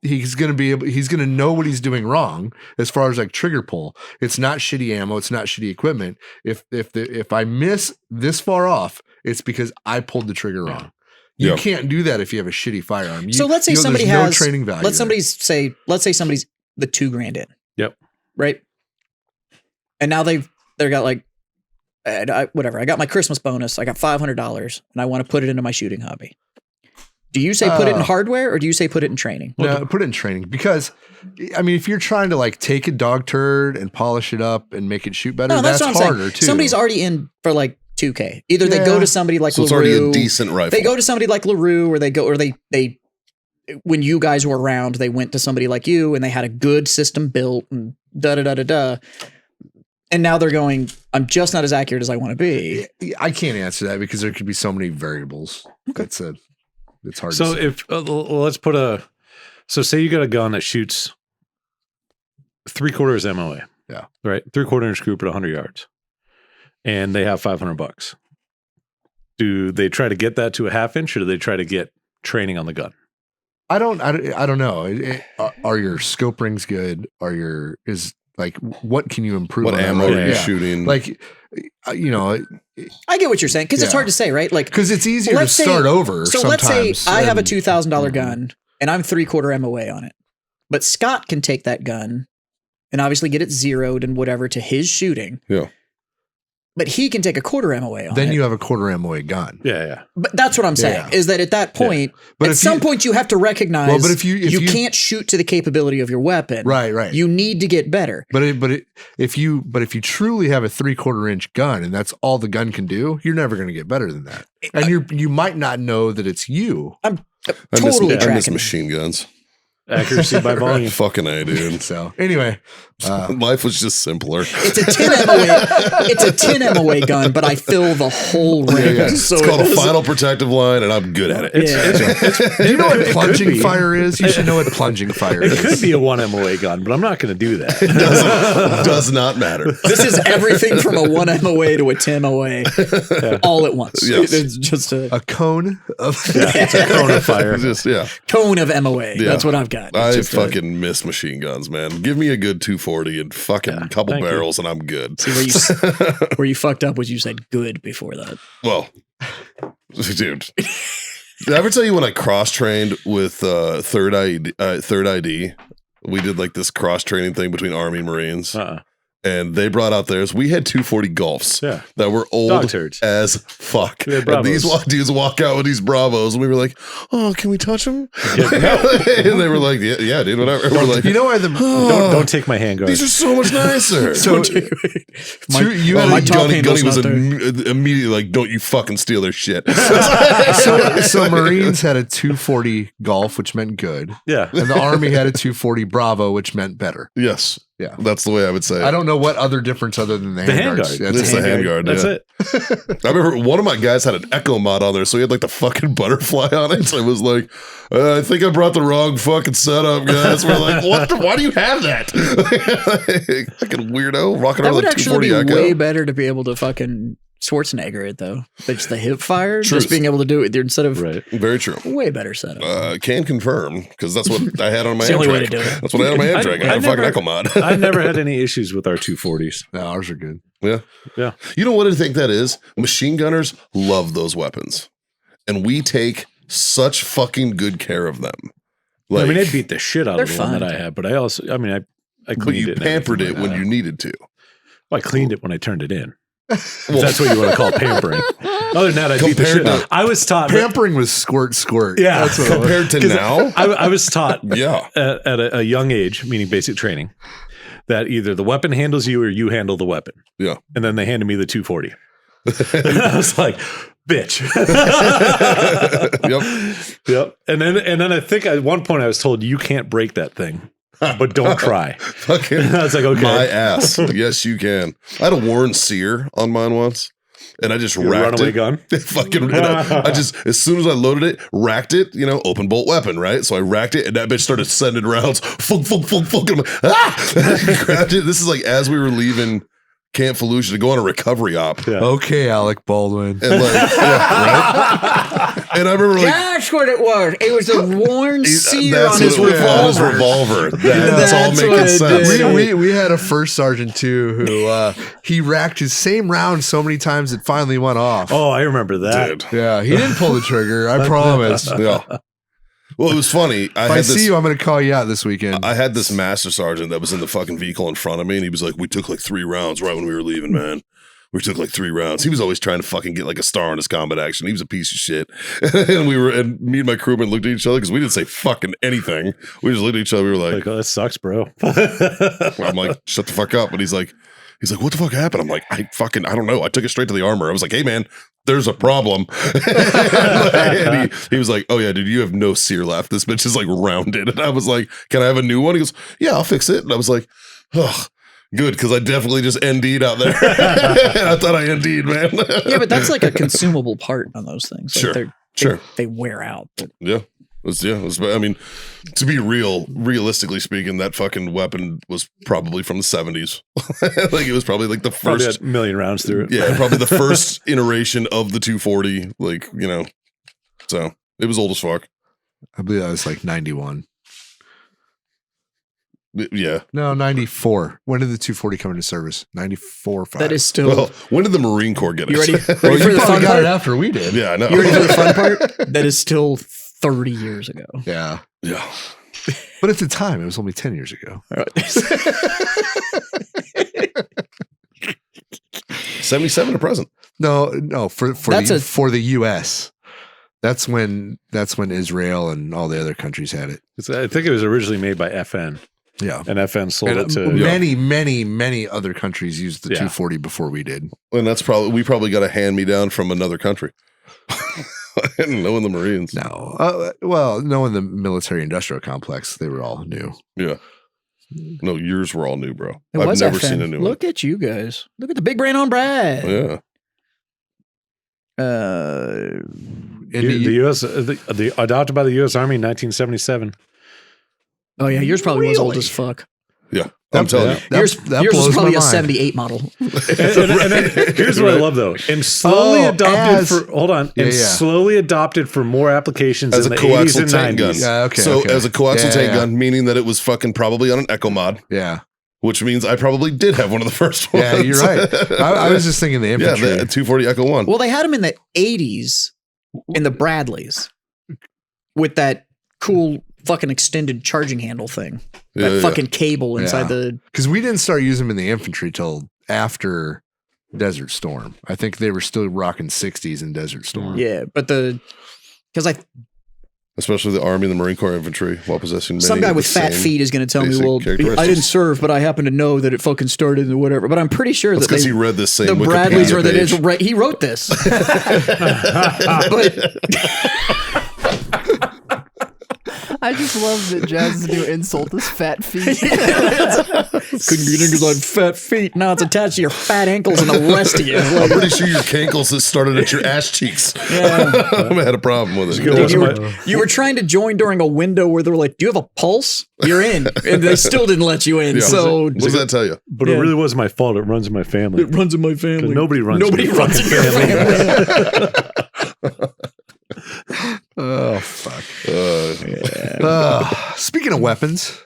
he's going to know what he's doing wrong as far as like trigger pull. It's not shitty ammo. It's not shitty equipment. If I miss this far off, it's because I pulled the trigger wrong. You Yeah. can't do that if you have a shitty firearm. So let's say there's somebody no has training value. Let's there. say somebody's the $2,000 in. Yep. Right. And now they're got like whatever. I got my Christmas bonus. I got $500 and I want to put it into my shooting hobby. Do you say put it in hardware or do you say put it in training? No, put it in training because, I mean, if you're trying to like take a dog turd and polish it up and make it shoot better, No, that's what I'm harder saying. too. Somebody's already in for like $2,000. Either they Yeah. go to somebody like So it's LaRue. already a decent rifle. They go to somebody like LaRue or they when you guys were around, they went to somebody like you and they had a good system built and da-da-da-da-da. And now they're going, I'm just not as accurate as I want to be. I can't answer that because there could be so many variables. It's hard to So say. if let's put so say you got a gun that shoots 3/4 MOA. Yeah. Right. 3/4 inch group at 100 yards, and they have $500. Do they try to get that to a half inch, or do they try to get training on the gun? I don't know. Are your scope rings good? What can you improve? What on that ammo rifle? are you Yeah. shooting? Like, I get what you're saying because it's Yeah. hard to say, right? Like, because it's easier to let's say- start over. so let's say sometimes I have a and- $2,000 gun and I'm 3/4 MOA on it, but Scott can take that gun and obviously get it zeroed and whatever to his shooting. Yeah. But he can take a 1/4 MOA on Then it. you have a quarter MOA gun. Yeah. But that's what I'm saying Yeah. is that at that point, But at if some you- point you have to recognize Well, but if you can't shoot to the capability of your weapon. right. You need to get better. If you truly have a 3/4 inch gun and that's all the gun can do, you're never going to get better than that. And you might not know that it's you. I'm I miss totally I miss tracking. machine guns. Accuracy by volume. Fucking A, dude. So anyway, Life was just simpler. It's a 10 MOA. It's a 10 MOA gun, but I fill the whole range. yeah. So It's called a final protective line, and I'm good at it. Do you know what plunging be. fire is? You should know what plunging fire It is. could be a 1 MOA gun, but I'm not going to do that. Does not matter. This is everything from a 1 MOA to a 10 MOA all at once. Yes. It's just a cone of It's a cone of fire. Just, yeah. cone of MOA. Yeah. That's what I've got. It's I just fucking miss machine guns, man. Give me a good 240 and fucking couple thank you. barrels, and I'm good. where you fucked up was you said good before that. Well, dude. Did I ever tell you when I cross trained with Third ID? We did like this cross training thing between Army and Marines. And they brought out theirs. We had 240 Golfs that were old Dog turds. as fuck. Yeah, And these dudes walk out with these Bravos, and we were like, "Oh, can we touch them?" Yeah, no. And they were like, "Yeah, dude, whatever." We're like, you know why the Don't take my handguard. "These are so much nicer." so you had my a- top Gunny handle's was not there. immediately like, "Don't you fucking steal their shit." so Marines had a 240 Golf, which meant good, Yeah. and the Army had a 240 Bravo, which meant better. Yes, Yeah. that's the way I would say it. I don't know what other difference other than the handguards. handguard. It's the handguard. That's yeah. it. I remember one of my guys had an Echo mod on there, so he had like the fucking butterfly on it. So I was like, I think I brought the wrong fucking setup, guys. We're like, what? Why do you have that? Fucking weirdo rocking That around would with a actually 240 be Echo. way better to be able to fucking Schwarzenegger it though. But it's the hip fire, Truth. just being able to do it instead of Right. Very true. way better setup. Can confirm because that's what I had on my It's the only way Amtrak. to do it. That's what I had on my Amtrak. I had a fucking Echo mod. I've never had any issues with our 240s. No, ours are good. Yeah. Yeah. You know what I think that is? Machine gunners love those weapons. And we take such fucking good care of them. I mean, they beat the shit out of They're the one fun. that I had, but I also, I cleaned but you it. and pampered it everything when like you that. needed to. Well, I cleaned it when I turned it in. If that's what you want to call pampering. Other than that, I beat the Compared shit. to- I was taught. Pampering was squirt. Yeah. That's what it was. Compared to now? I was taught Yeah. at a young age, meaning basic training, that either the weapon handles you or you handle the weapon. Yeah. And then they handed me the 240. And I was like, bitch. Yep. Yep. And then I think at one point I was told you can't break that thing, but don't try. Fucking I was like, okay. my ass. Yes, you can. I had a Warren Sear on mine once, and I just Your racked runaway it. gun. Fucking, and I just as soon as I loaded it, racked it. You know, open bolt weapon, right? So I racked it, and that bitch started sending rounds. Funk. And I'm like, I grabbed it. This is like as we were leaving Camp Fallujah to go on a recovery op, Yeah. Okay, Alec Baldwin. and like, yeah, right? And I remember like. That's what it was. It was a worn sear That's on his what it was, on his revolver. revolver. That's all That's making what it sense. did. We had a first sergeant too who he racked his same round so many times it finally went off. Oh, I remember that. Dude. Yeah, he didn't pull the trigger. I promise. If Yeah. Well, it was funny. I see you, I'm going to call you out this weekend. I had this master sergeant that was in the fucking vehicle in front of me, and he was like, "We took like 3 rounds right when we were leaving, man. We took like 3 rounds." He was always trying to fucking get like a star on his combat action. He was a piece of shit. And me and my crewman looked at each other because we didn't say fucking anything. We just looked at each other. We were like, Like, oh, that sucks, bro. I'm like, shut the fuck up. And he's like, what the fuck happened? I'm like, I don't know. I took it straight to the armor. I was like, hey man, there's a problem. And he was like, oh yeah, dude, you have no sear left. This bitch is like rounded. And I was like, can I have a new one? He goes, yeah, I'll fix it. And I was like, oh, good, because I definitely just ND'd out there. I thought I ND'd, man. Yeah, but that's like a consumable part on those things. Like Sure. they're- they wear out. But Yeah. I mean, to be realistically speaking, that fucking weapon was probably from the 70s. Like it was probably like the Probably first, had a million rounds through it. yeah, probably the first iteration of the 240. Like, you know, so it was old as fuck. I believe that was like 91. Yeah. No, 94. When did the 240 come into service? 94, 5. that is still. Well, when did the Marine Corps get it? You ready? Well, ready for you the probably fun got it part? after we did. Yeah, I know. You ready for the fun part? That is still 30 years ago. Yeah. Yeah. But at the time, it was only 10 years ago. 77 to present. No, for That's for the US. That's when Israel and all the other countries had it. I think it was originally made by FN, Yeah. and FN sold And it to. many other countries used the Yeah. 240 before we did. And we probably got a hand me down from another country. I didn't know in the Marines. No. Well, no, in the military industrial complex, they were all new. Yeah. No, yours were all new, bro. It I've was never FM. seen a new Look at you guys. Look at the big brain on Brad. one. Yeah. The U.S. Adopted by the U.S. Army in 1977. Oh yeah, yours probably was old as fuck. Yeah. I'm telling you. Yours blows was my probably a mind. 78 model. And here's what I love though, and slowly adopted slowly adopted for more applications As in a the 80s coaxial and tank 90s. gun. Okay. So as a coaxial tank Yeah. gun, meaning that it was fucking probably on an Echo mod, Yeah. which means I probably did have one of the first ones. Yeah, you're right. I was just thinking the Yeah, infantry. the 240 Echo 1. Well, they had them in the 80s in the Bradleys with that cool fucking extended charging handle thing. Yeah, That yeah. fucking cable inside the. Because we didn't start using them in the infantry till after Desert Storm. I think they were still rocking 60s in Desert Storm. Yeah, but because Especially the Army and the Marine Corps infantry while possessing many some guy of with the fat same feet is going to tell me, basic well, characteristics. I didn't serve, but I happen to know that it fucking started and whatever. But I'm pretty sure That's that because he read this same the Bradleys Wikipedia or that page. is right. He wrote this. But I just love that Jazz's new insult is fat feet. couldn't get in because I had fat feet. Now it's attached to your fat ankles and the rest of you. I'm Like, pretty sure your cankles has started at your ass cheeks. yeah. I had a problem with it. Dude, You were trying to join during a window where they were like, "Do you have a pulse? You're in," and they still didn't let you in. Yeah. So What does that tell you? But Yeah. it really was my fault. It runs in my family. it runs in my family. Nobody runs. Nobody in my runs in fucking your family. Oh, fuck. Uh, Speaking of weapons,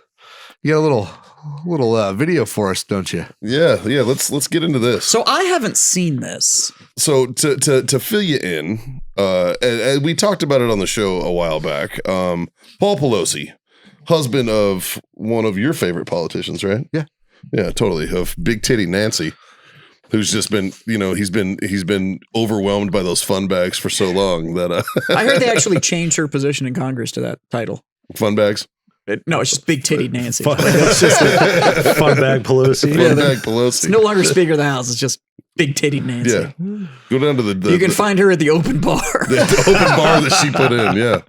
you got a little video for us, don't you? yeah. Let's get into this. So I haven't seen this. So to fill you in, and we talked about it on the show a while back. Paul Pelosi, husband of one of your favorite politicians, right? Yeah, totally. Of Big Titty Nancy, who's just been, he's been overwhelmed by those fun bags for so long that I heard they actually changed her position in Congress to that title. fun bags, No, it's just Big Titty Nancy. Fun, that's just fun bag Pelosi. fun bag Pelosi. It's no longer Speaker of the House. It's just Big Titty Nancy. Yeah, go down to the You can find her at the open bar. the open bar that she put in. Yeah.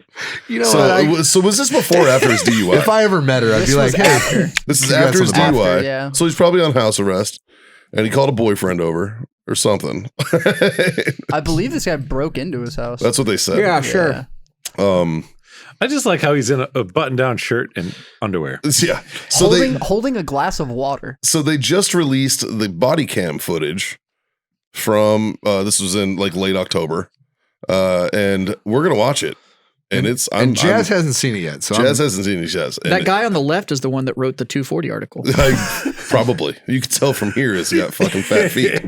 You know So what? so was this before or after his DUI? If I ever met her, I'd This be like, was hey, after. This is Congrats after his on the DUI. After, yeah. So he's probably on house arrest, and he called a boyfriend over or something. I believe this guy broke into his house. That's what they said. Yeah, sure. I just like how he's in a button-down shirt and underwear. Yeah. So Holding a glass of water. So they just released the body cam footage from this was in like late October, and we're gonna watch it. And it's Jazz hasn't seen it yet. So Jazz hasn't seen it yet. That guy on the left is the one that wrote the 240 article. Probably you can tell from here he's got fucking fat feet.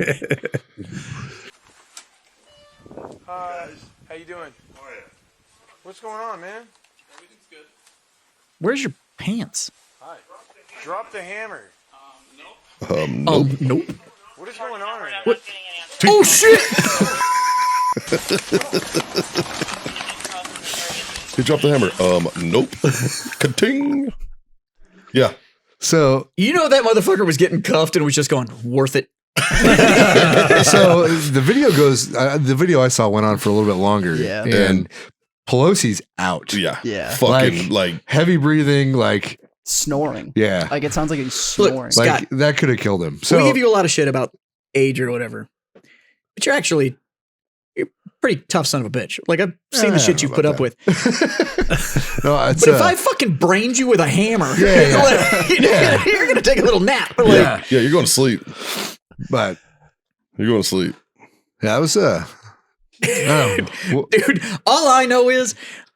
Hi, how you doing? What's going on, man? Where's your pants? Hi. Drop the hammer. Nope. Nope. What is going on right now? What? Oh shit! He dropped the hammer. Nope. Ka-ting. Yeah. So You know that motherfucker was getting cuffed and was just going, worth it. so the video goes. The video I saw went on for a little bit longer. Yeah. and Pelosi's out. Yeah. Yeah. Fucking like heavy breathing. Like Snoring. yeah, Like it sounds like he's Look, snoring. Scott, like that could have killed him. So we give you a lot of shit about age or whatever, but you're a pretty tough son of a bitch. Like I've seen the shit you put up with. no, it's, But if I fucking brained you with a hammer, Yeah. you're gonna take a little nap. Like, yeah, yeah, you're going to sleep. but You're going to sleep. yeah, it was dude, all I know is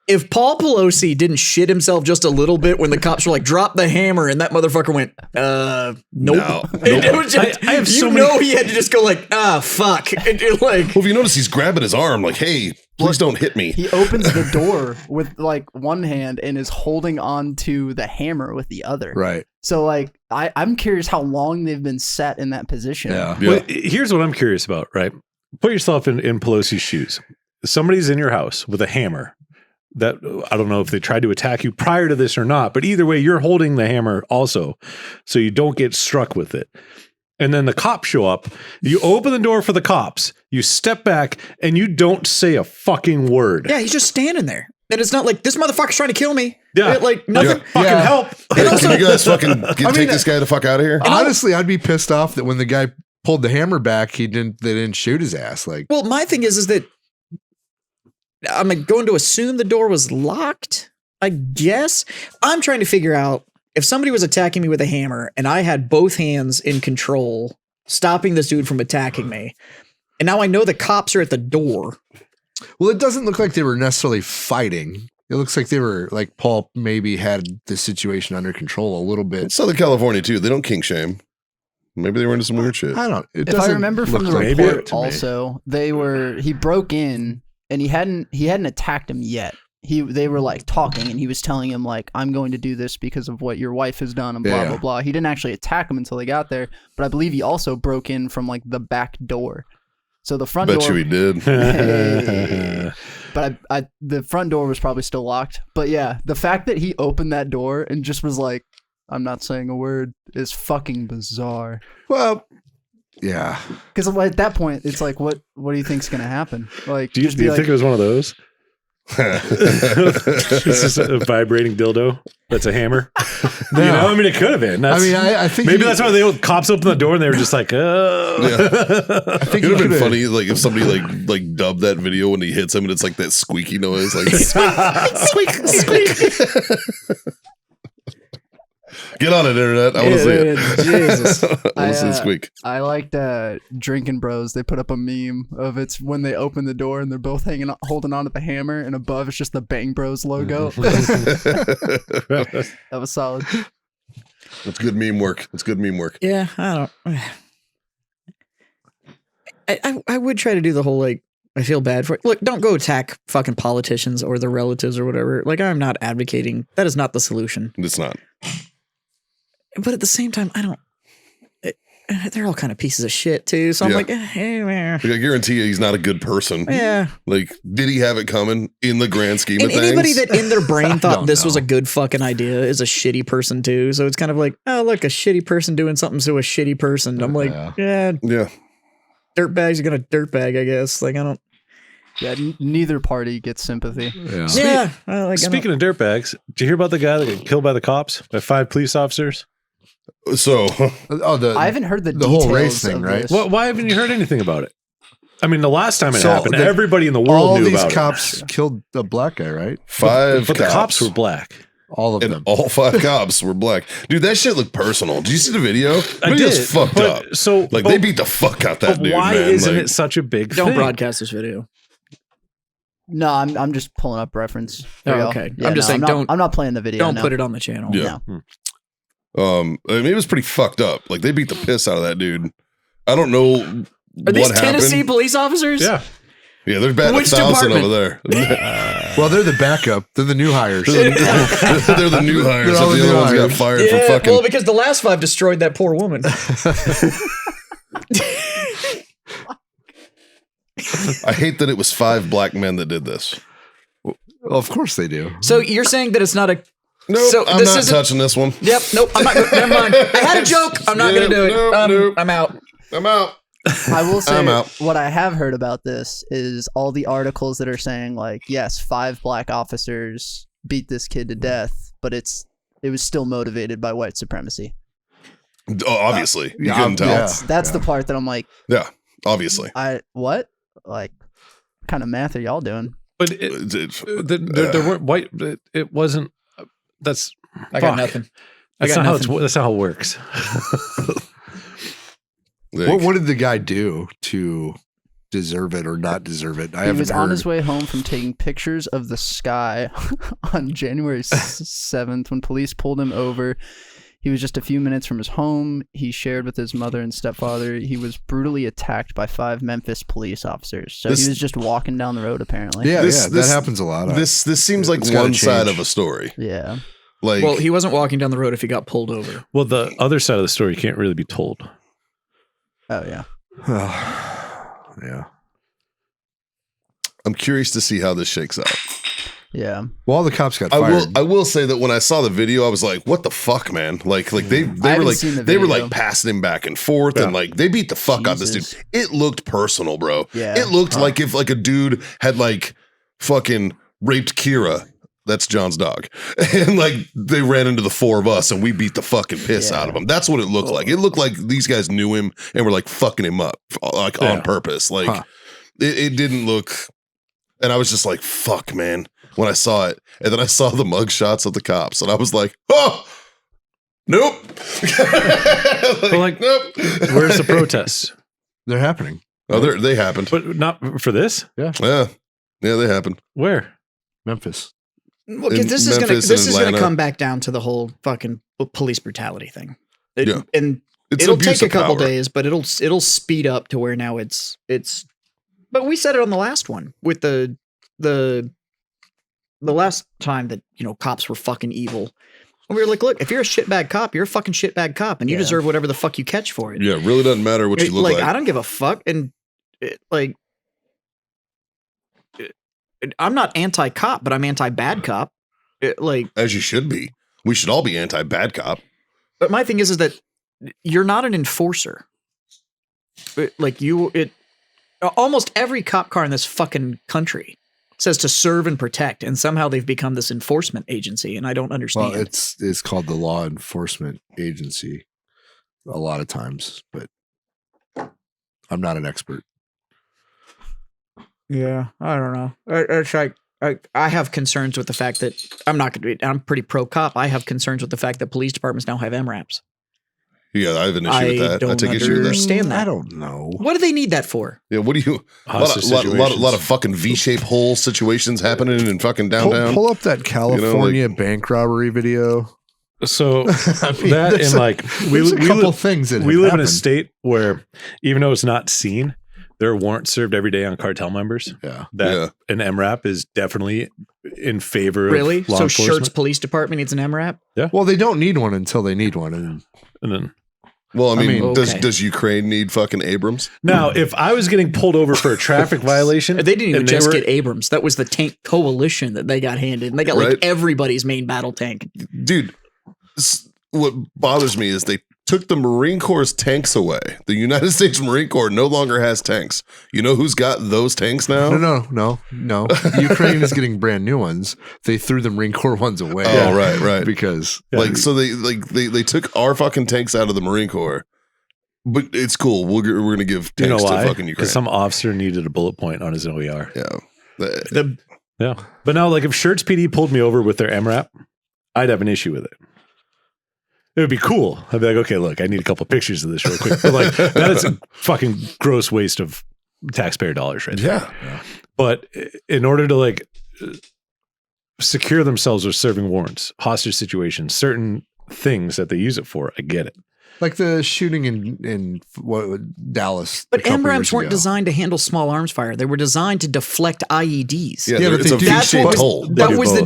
if Paul Pelosi didn't shit himself just a little bit when the cops were like, drop the hammer, and that motherfucker went, nope. No. It was just, I have so he had to just go like, fuck. And you're like, Well, if you notice, he's grabbing his arm like, hey, please don't hit me. He opens the door with like one hand and is holding on to the hammer with the other. right. So like I'm curious how long they've been set in that position. Yeah. Yeah. Well, here's what I'm curious about, right? Put yourself in Pelosi's shoes. Somebody's in your house with a hammer that I don't know if they tried to attack you prior to this or not, but either way, you're holding the hammer also so you don't get struck with it. And then the cops show up. You open the door for the cops. You step back and you don't say a fucking word. yeah, he's just standing there. And it's not like this motherfucker's trying to kill me. Yeah. Like nothing. Fucking help. And also, Can you guys fucking take this guy the fuck out of here? Honestly, I'd be pissed off that when the guy pulled the hammer back, they didn't shoot his ass. Like, well, my thing is that I'm going to assume the door was locked. I guess I'm trying to figure out if somebody was attacking me with a hammer and I had both hands in control, stopping this dude from attacking me. And now I know the cops are at the door. well, it doesn't look like they were necessarily fighting. It looks like they were like Paul maybe had the situation under control a little bit. It's Southern California too. They don't kink shame. Maybe they were into some weird shit. I don't. It If I doesn't remember from look the like report, it to me. also he broke in and he hadn't attacked him yet. They were like talking and he was telling him like, I'm going to do this because of what your wife has done and blah Yeah. blah blah. He didn't actually attack him until they got there, but I believe he also broke in from like the back door. So the front Bet door. you he did. Hey. But the front door was probably still locked. But yeah, the fact that he opened that door and just was like, I'm not saying a word is fucking bizarre. Well, yeah. Because at that point, it's like, what do you think's gonna happen? Like, Do you just be like, think it was one of those? It's just a vibrating dildo that's a hammer. No. You know, I mean, it could have been. I That's, mean, I think maybe that's why the cops opened the door and they were just like, oh. Yeah. I think It would have been could've- funny, like if somebody like dubbed that video when he hits him, and it's like that squeaky noise, like squeak, squeak. Get on it, internet. I want to see it. Jesus. I want to see the squeak. I liked Drinking Bros. They put up a meme of it's when they open the door and they're both holding on to the hammer, and above it's just the Bang Bros logo. That was solid. That's good meme work. That's good meme work. Yeah, I don't. I would try to do the whole like I feel bad for it. Look, don't go attack fucking politicians or their relatives or whatever. Like I'm not advocating. That is not the solution. It's not. But at the same time, I don't. They're all kind of pieces of shit too. So I'm Yeah. like, Like, I guarantee you, he's not a good person. yeah. Like, did he have it coming in the grand scheme And of things? anybody that in their brain thought don't this was know. a good fucking idea is a shitty person too. So it's kind of like, oh look, a shitty person doing something to a shitty person. I'm like, yeah, Yeah. dirtbags are gonna dirtbag, I guess. Like I don't. Yeah, neither party gets sympathy. Yeah. Yeah. Like, Speaking of dirtbags, did you hear about the guy that got killed by the cops by 5 police officers? So, Oh, I haven't heard the whole details race thing, of right? this. Why haven't you heard anything about it? I mean, the last time it So happened, the- everybody in the world all knew these about cops killed a black guy, right? five but the cops were black. All of and them. all 5 cops were black. Dude, that shit looked personal. Did you see the video? The I video's did, fucked but- up. So, Like, but- they beat the fuck out that But dude, why man. isn't Like, it such a big don't thing? broadcast this video. No, I'm just pulling up reference. Oh, for y'all. okay. I'm just saying, I'm not playing the video. Don't no. put it on the channel. Yeah. No. I mean, it was pretty fucked up. Like, they beat the piss out of that dude. I don't know Are these what Tennessee happened. police officers? Yeah. Yeah, they're batting Which 1,000 department? over there. Well, they're the backup. They're the new hires. They're the new hires. They're all The the other new ones got hires. fired for Yeah, fucking. well, because the last 5 destroyed that poor woman. I hate that it was 5 black men that did this. Well, of course they do. So you're saying that it's not a. Nope, So I'm this not isn't- touching this one. Yep. Nope. I'm not. Never mind. I had a joke. I'm not going to do it. Nope. I'm out. I'm out. I will say I'm out. what I have heard about this is all the articles that are saying like, yes, 5 black officers beat this kid to death, but it was still motivated by white supremacy. Oh, obviously, you yeah, couldn't tell. yeah. That's the part that I'm like, Yeah, obviously. what? Like, what kind of math are y'all doing? But there weren't white. It wasn't. That's. I got fuck. nothing. That's got not, nothing. that's not how it works. Like, What did the guy do to deserve it or not deserve it? I He haven't was heard. on his way home from taking pictures of the sky on January 7th when police pulled him over. He was just a few minutes from his home. He shared with his mother and stepfather. He was brutally attacked by 5 Memphis police officers. So This- he was just walking down the road, apparently. Yeah, This- yeah, this- that happens a lot. this seems like It's gotta one side change. of a story. Yeah. Like, Well, he wasn't walking down the road if he got pulled over. Well, the other side of the story can't really be told. Oh, yeah. Yeah. I'm curious to see how this shakes out. Yeah. Well, all the cops got I fired. will say that when I saw the video, I was like, "What the fuck, man!" Like they were haven't like seen the they were video. like passing him back and forth, and like they beat the fuck out of this Jesus. dude. It looked personal, bro. Yeah. It looked like if like a dude had like fucking raped Kira. That's John's dog. And like they ran into the four of us and we beat the fucking piss out of him. That's what it looked like. It looked like these guys knew him and were like fucking him up like on purpose. Like it didn't look. And I was just like, fuck, man, when I saw it. And then I saw the mug shots of the cops and I was like, oh, nope. Like, nope. Where's the protests? They're happening. Oh, they happened. But not for this? Yeah, they happened. Where? Memphis. Well, this is gonna come back down to the whole fucking police brutality thing. And it'll take a couple days, but it'll speed up to where now it's. But we said it on the last one with the last time that cops were fucking evil. And we were like, look, if you're a shitbag cop, you're a fucking shitbag cop, and you deserve whatever the fuck you catch for it. Yeah, it really doesn't matter what you look like. I don't give a fuck, and I'm not anti-cop, but I'm anti-bad cop. As you should be. We should all be anti-bad cop. But my thing is that you're not an enforcer. Almost every cop car in this fucking country says to serve and protect, and somehow they've become this enforcement agency, and I don't understand. Well, it's called the law enforcement agency a lot of times, but I'm not an expert. Yeah, I don't know. It's like I have concerns with the fact that I'm pretty pro cop. I have concerns with the fact that police departments now have MRAPs. Yeah, I have an issue with that. I take issue with that. Understand that. I don't know. What do they need that for? Yeah, what do you? A lot of fucking V-shaped hole situations happening in fucking downtown. Pull up that California bank robbery video. So we live in a state where even though it's not seen, there are warrants served every day on cartel members. Yeah. An MRAP is definitely in favor of law enforcement. So Shirts Police Department needs an MRAP? Yeah. Well, they don't need one until they need one. And then well, I mean does Ukraine need fucking Abrams? Now, if I was getting pulled over for a traffic violation, they didn't even just get Abrams. That was the tank coalition that they got handed. And they got like everybody's main battle tank. Dude, what bothers me is they took the Marine Corps' tanks away. The United States Marine Corps no longer has tanks. You know who's got those tanks now? No. Ukraine is getting brand new ones. They threw the Marine Corps ones away. Oh, right. Because so they took our fucking tanks out of the Marine Corps. But it's cool. We're going to give tanks to fucking Ukraine. Because some officer needed a bullet point on his OER. Yeah. Yeah. But now, like, if Shirts PD pulled me over with their MRAP, I'd have an issue with it. It would be cool. I'd be like, okay, look, I need a couple of pictures of this real quick. But like, that is a fucking gross waste of taxpayer dollars right there. Yeah. But in order to like secure themselves with serving warrants, hostage situations, certain things that they use it for, I get it. Like the shooting in Dallas. But MRAPs weren't designed to handle small arms fire. They were designed to deflect IEDs. Yeah, it's a V-shaped hole. That was the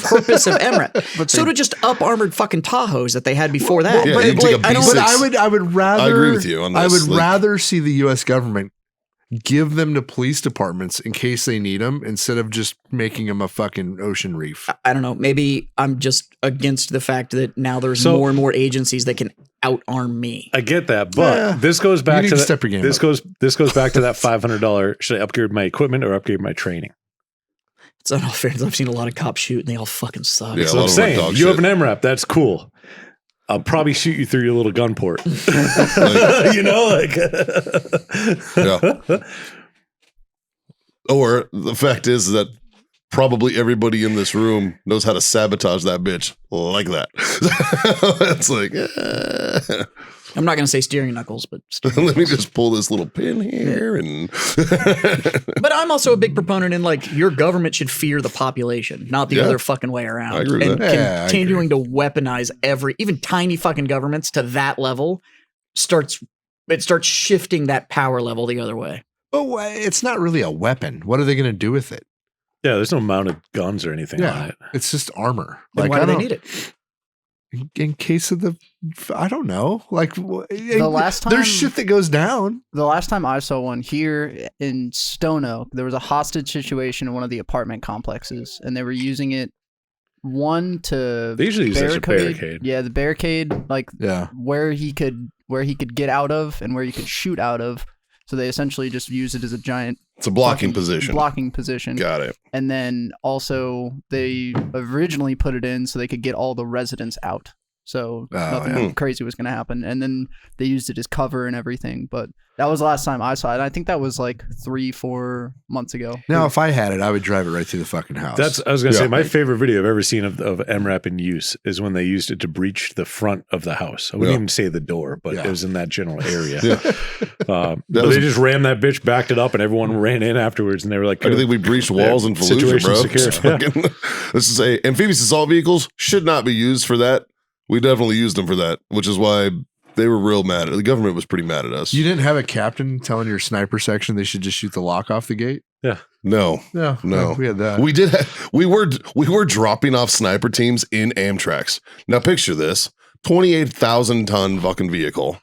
purpose of MRAP. So to just up armored fucking Tahoes that they had before that. Yeah, I would rather. I agree with you on this. I would rather see the U.S. government give them to police departments in case they need them instead of just making them a fucking ocean reef. I don't know. Maybe I'm just against the fact that now there's more and more agencies that can outarm me. I get that, but this goes back to step your game this goes back to that $500. Should I upgrade my equipment or upgrade my training? It's not all fair. I've seen a lot of cops shoot and they all fucking suck. Yeah, so I'm saying you have an MRAP. That's cool. I'll probably shoot you through your little gun port. Yeah. Or the fact is that probably everybody in this room knows how to sabotage that bitch like that. It's like, I'm not going to say steering knuckles, but let me just pull this little pin here. And but I'm also a big proponent in like your government should fear the population, not the other fucking way around. I agree with that. Continuing to weaponize even tiny fucking governments to that level starts shifting that power level the other way. Oh, it's not really a weapon. What are they going to do with it? Yeah, there's no mounted guns or anything on it. It's just armor. Then why do they need it? In case of I don't know. Like the last time there's shit that goes down. The last time I saw one here in Stone Oak, there was a hostage situation in one of the apartment complexes, and they were using it to they usually use it as a barricade. Yeah, the barricade, where he could get out of and where you could shoot out of. So they essentially just use it as a giant It's a blocking fucking position. Blocking position. Got it. And then also they originally put it in so they could get all the residents out. So nothing crazy was going to happen. And then they used it as cover and everything. But that was the last time I saw it. I think that was like 3-4 months ago. Now, if I had it, I would drive it right through the fucking house. I was going to say, my favorite video I've ever seen of MRAP in use is when they used it to breach the front of the house. I wouldn't even say the door, but it was in that general area. They just rammed that bitch, backed it up, and everyone ran in afterwards. And they were like, I think we breached walls in Fallujah, bro. Secure. This is amphibious assault vehicles should not be used for that. We definitely used them for that, which is why they were real mad. The government was pretty mad at us. You didn't have a captain telling your sniper section they should just shoot the lock off the gate? Yeah. No. We had that. We did. We were dropping off sniper teams in Amtraks. Now picture this: 28,000 ton fucking vehicle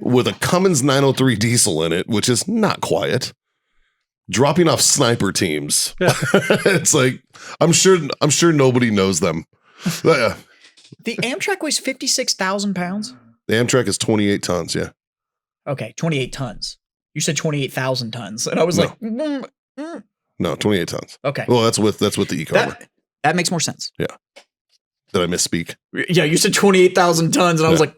with a Cummins 903 diesel in it, which is not quiet. Dropping off sniper teams. Yeah. It's like I'm sure nobody knows them. The Amtrak weighs 56,000 pounds. The Amtrak is 28 tons. Yeah. Okay, 28 tons. You said 28,000 tons, and I was like, no, 28 tons. Okay. Well, that's with the e-cover. That makes more sense. Yeah. Did I misspeak? Yeah, you said 28,000 tons, and I was like,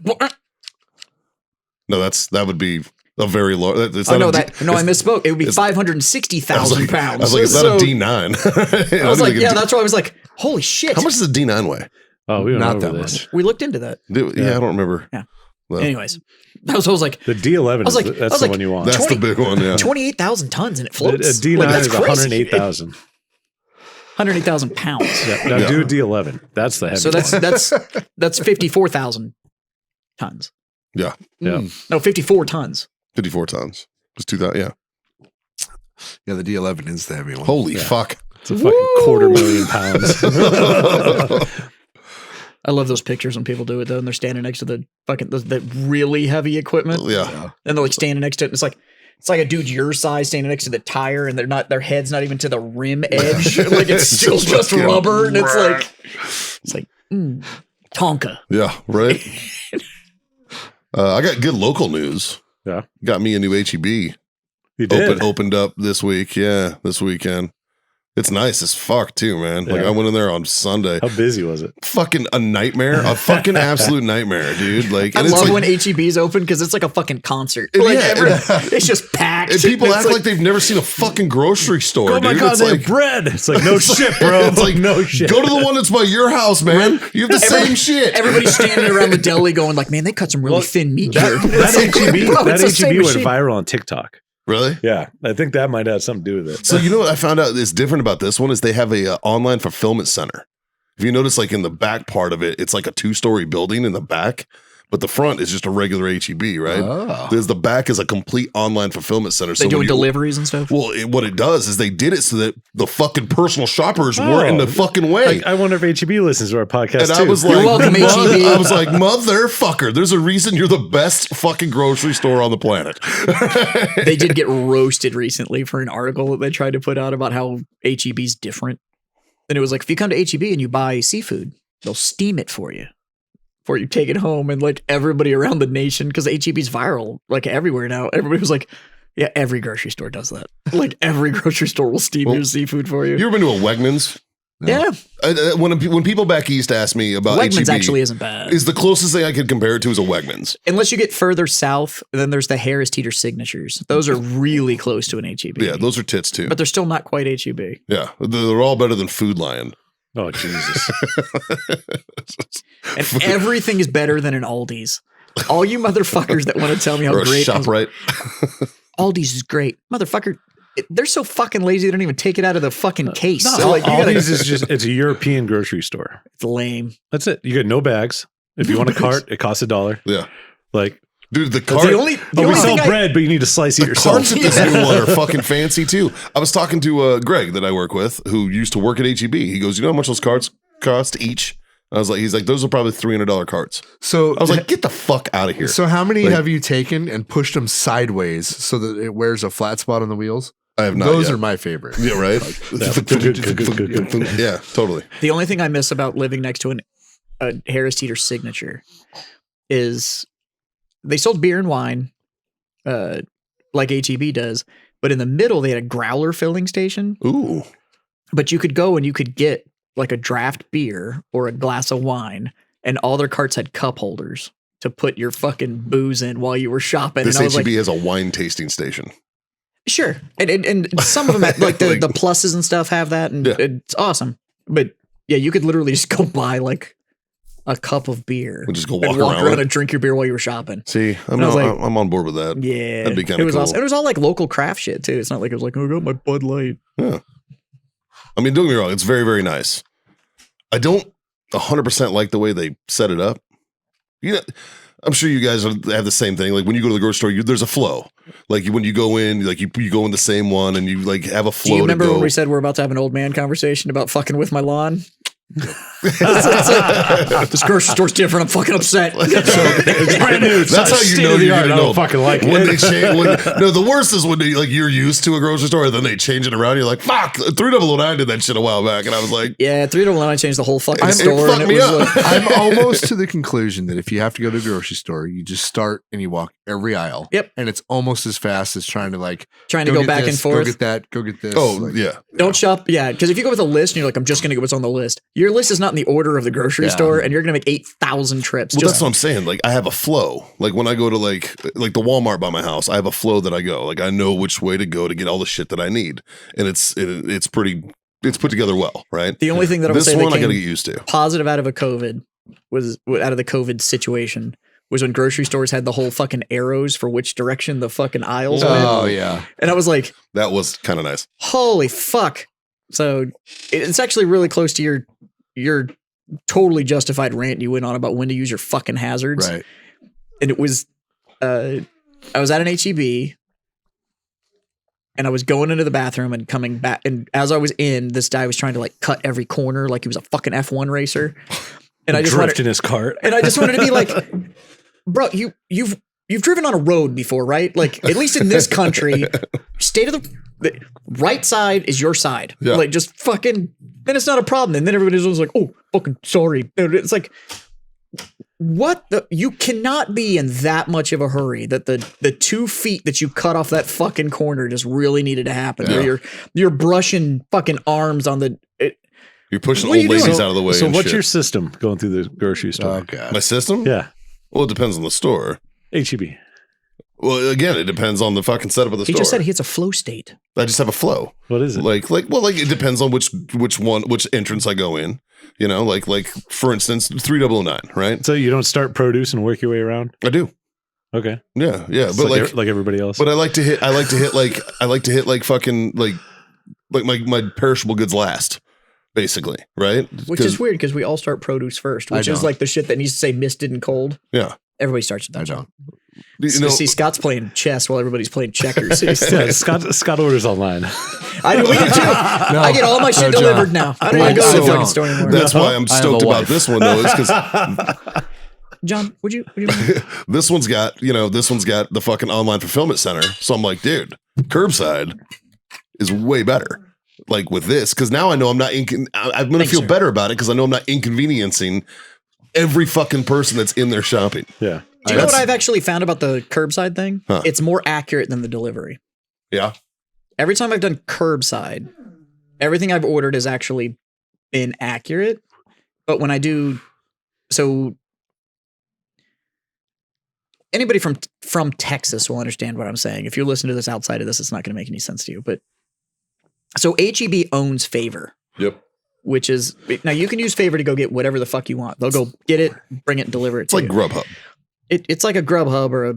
no, that would be a very low. I misspoke. It would be 560,000 pounds. I was like, it's not a D9. I was like, that's why I was like, holy shit. How much does a D9 weigh? Oh, we don't Not know that this. much. We looked into that. Yeah, I don't remember. Yeah. Well, anyways, I was like, the D11 that's the one you want. That's the big one. Yeah. 28,000 tons and it floats. A D9 is 108,000. 108,000 pounds. Now do a D11. That's the heavy. So that's 54,000 tons. Yeah. Yeah. No, 54 tons. 54 tons. It's 2,000. Yeah. Yeah, the D11 is the heavy one. Holy fuck. It's a fucking 250,000 pounds. I love those pictures when people do it though, and they're standing next to the fucking the really heavy equipment. Yeah. And they're like standing next to it. And it's like a dude your size standing next to the tire, and their head's not even to the rim edge. Like it's still just rubber, and it's like Tonka. Yeah. Right. I got good local news. Yeah. Got me a new HEB. You did. Opened up this week. Yeah, this weekend. It's nice as fuck too, man. Like Yeah. I went in there on Sunday. How busy was it? Fucking a nightmare. A fucking absolute nightmare, dude. Like, I and it's love like, when HEB's open because it's like a fucking concert. And Like yeah, it's just packed. and people It's act like they've never seen a fucking grocery store, Oh my dude. god, It's they like, have bread. It's like no shit, bro. It's like no shit. Go to the one that's by your house, man. You have the same shit. everybody's standing around the deli going like, man, they cut some really thin meat here. That HEB, Bro, that it's the HEB same went machine. viral on TikTok. Really? Yeah, I think that might have something to do with it. So you know what I found out is different about this one is they have a online fulfillment center. If you notice, like in the back part of it, it's like a 2-story building in the back, but the front is just a regular HEB, right? Oh. There's the back is a complete online fulfillment center. They when doing you- deliveries and stuff. Well, what it does is they did it so that the fucking personal shoppers weren't in the fucking way. I wonder if HEB listens to our podcast And too. I was You're like, welcome, HEB. I was like, motherfucker, there's a reason you're the best fucking grocery store on the planet. They did get roasted recently for an article that they tried to put out about how HEB's different. And it was like, if you come to HEB and you buy seafood, they'll steam it for you before you take it home. And like everybody around the nation, because HEB's viral, like everywhere now, everybody was like, yeah, every grocery store does that. Like every grocery store will steam your seafood for you. You ever been to a Wegmans? Yeah. When people back east ask me about Wegmans HEB, actually isn't bad. is the closest thing I could compare it to is a Wegmans. Unless you get further south, then there's the Harris Teeter signatures. Those are really close to an HEB. Yeah, those are tits too. But they're still not quite HEB. Yeah, they're all better than Food Lion. Oh Jesus! And everything is better than an Aldi's. All you motherfuckers that want to tell me how Or a great ShopRite. Aldi's is great. Motherfucker, they're so fucking lazy they don't even take it out of the fucking case. No, So like, you gotta, Aldi's is just—it's a European grocery store. it's lame. That's it. You get no bags. If you want a cart, it costs $1. Yeah. Like Dude, the that's cart. it. The only we sell thing bread, but you need to slice it The yourself. carts at this new one are fucking fancy too. I was talking to Greg that I work with, who used to work at HEB. He goes, "You know how much those carts cost each?" I was like, "He's like, those are probably $300 carts." So I was like, "Get the fuck out of here!" so how many Like- have you taken and pushed them sideways so that it wears a flat spot on the wheels? I have not. Those yet. are my favorite. Yeah, right. Yeah, totally. The only thing I miss about living next to a Harris Teeter signature is they sold beer and wine like HEB does, but in the middle they had a growler filling station. Ooh. But you could go and you could get like a draft beer or a glass of wine, and all their carts had cup holders to put your fucking booze in while you were shopping. This and I was HEB like, has a wine tasting station. sure. And some of them, like the pluses and stuff have that, and it's awesome. But yeah, you could literally just go buy like a cup of beer And just go and walk around and drink your beer while you were shopping. See, I'm I was like- I'm on board with that. Yeah. That'd be kind It of was cool. awesome. It was all like local craft shit too. It's not like it was like, oh, I got my Bud Light. Yeah. I mean, don't get me wrong. It's very, very nice. I don't 100% like the way they set it up. You know, I'm sure you guys have the same thing. Like when you go to the grocery store, there's a flow. Like when you go in, like you go in the same one and you like have a flow. Do you remember to go. when we said we're about to have an old man conversation about fucking with my lawn? This grocery store's different. I'm fucking upset. It's brand new. That's how you know you're I getting don't old. fucking like When it. they change, no, the worst is when they, like you're used to a grocery store and then they change it around. You're like, fuck. 3009 did that shit a while back, and I was like, Yeah, 3-1 changed the whole fucking It store. fucked And me it was up. like, I'm almost to the conclusion that if you have to go to a grocery store, you just start and you walk every aisle. Yep. And it's almost as fast as trying to like trying to go get back this, and forth. Go get that. Go get this. oh Like, yeah, Don't shop. Yeah, because if you go with a list and you're like, I'm just going to get what's on the list, your list is not in the order of the grocery Yeah. store, and you're going to make 8,000 trips. well, just that's what I'm saying. Like I have a flow. Like when I go to like the Walmart by my house, I have a flow that I go. Like I know which way to go to get all the shit that I need, and it's put together well, right? the only thing that I would This say one that I got to came get used to. positive out of the COVID situation was when grocery stores had the whole fucking arrows for which direction the fucking aisles went. Oh yeah. And I was like, That was kind of nice. holy fuck. So it's actually really close to your totally justified rant you went on about when to use your fucking hazards. Right. And it was, I was at an HEB and I was going into the bathroom and coming back. And as I was in, this guy was trying to like cut every corner like he was a fucking F1 racer. And I just Drift wanted, in his cart. and I just wanted to be like, bro, you've driven on a road before, right? Like at least in this country, state of the right side is your side. Yeah. Like just fucking, then it's not a problem. And then everybody's always like, oh, fucking sorry. It's like, what the, you cannot be in that much of a hurry that the 2 feet that you cut off that fucking corner just really needed to happen. Yeah. Where you're brushing fucking arms on the, You're pushing What are old you doing? ladies out of the way. So and what's shit. your system going through the grocery store? Oh god. my system? Yeah. Well, it depends on the store. HEB. Well, again, it depends on the fucking setup of the he store. just said he hits a flow state. I just have a flow. What is it? Like it depends on which entrance I go in. You know, like for instance, 3009, right? So you don't start produce and work your way around? I do. Okay. Yeah, yeah. It's But like everybody else. but I like to hit like fucking like my perishable goods last, basically, right? Which is weird because we all start produce first, which I is don't. like the shit that needs to say misted and cold. Yeah. Everybody starts with that. I shit. don't. You know, See, Scott's playing chess while everybody's playing checkers. yeah, Scott orders online. I do. We do too. I get all my shit No, John. delivered now. I don't even go to the I fucking don't. store anymore. that's why I'm I have stoked a about wife. this one though, is because John, would you mind? this one's got the fucking online fulfillment center. So I'm like, dude, curbside is way better. Like with this, because now I know I'm not. I'm gonna Thanks, feel sir. better about it because I know I'm not inconveniencing every fucking person that's in there shopping. Yeah. Do you know what That's- I've actually found about the curbside thing? Huh. It's more accurate than the delivery. Yeah. Every time I've done curbside, everything I've ordered has actually been accurate. But when I do, so anybody from Texas will understand what I'm saying. If you're listening to this outside of this, it's not going to make any sense to you. But so HEB owns Favor, Yep. which is now you can use Favor to go get whatever the fuck you want. They'll go get it, bring it, and deliver it It's to like you. Grubhub. It's like a Grubhub or a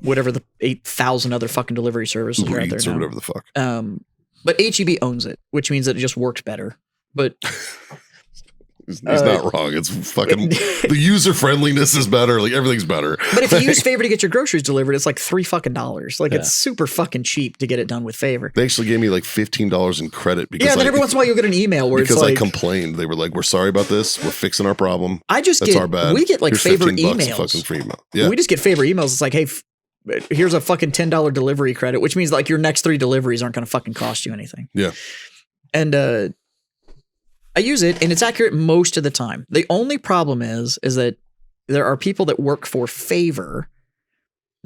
whatever the 8,000 other fucking delivery services are out Uber there Eats or now. whatever the fuck. But HEB owns it, which means that it just works better. But He's not wrong. It's fucking the user friendliness is better. Like everything's better. but if you use Favor to get your groceries delivered, it's like $3 fucking. Like Yeah. it's super fucking cheap to get it done with Favor. They actually gave me like $15 in credit because Yeah, then every once in a while you'll get an email where it's because I like, complained. They were like, "We're sorry about this. We're fixing our problem. I just That's get, our bad. we get like Here's Favor $15 of emails. fucking free email." Yeah, We just get Favor emails. It's like, hey, here's a fucking $10 delivery credit, which means like your next 3 deliveries aren't going to fucking cost you anything. yeah. And I use it and it's accurate most of the time. The only problem is that there are people that work for Favor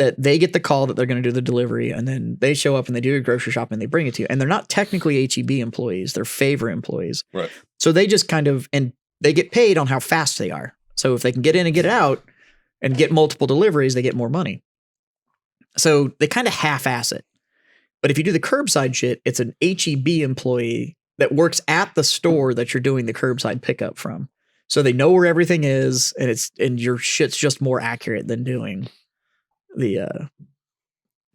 that they get the call that they're going to do the delivery, and then they show up and they do your grocery shopping and they bring it to you. And they're not technically H-E-B employees. They're favor employees. Right. So they just kind of, and they get paid on how fast they are. So if they can get in and get out and get multiple deliveries, they get more money. So they kind of half-ass it. But if you do the curbside shit, it's an H-E-B employee that works at the store that you're doing the curbside pickup from. So they know where everything is, and your shit's just more accurate than doing the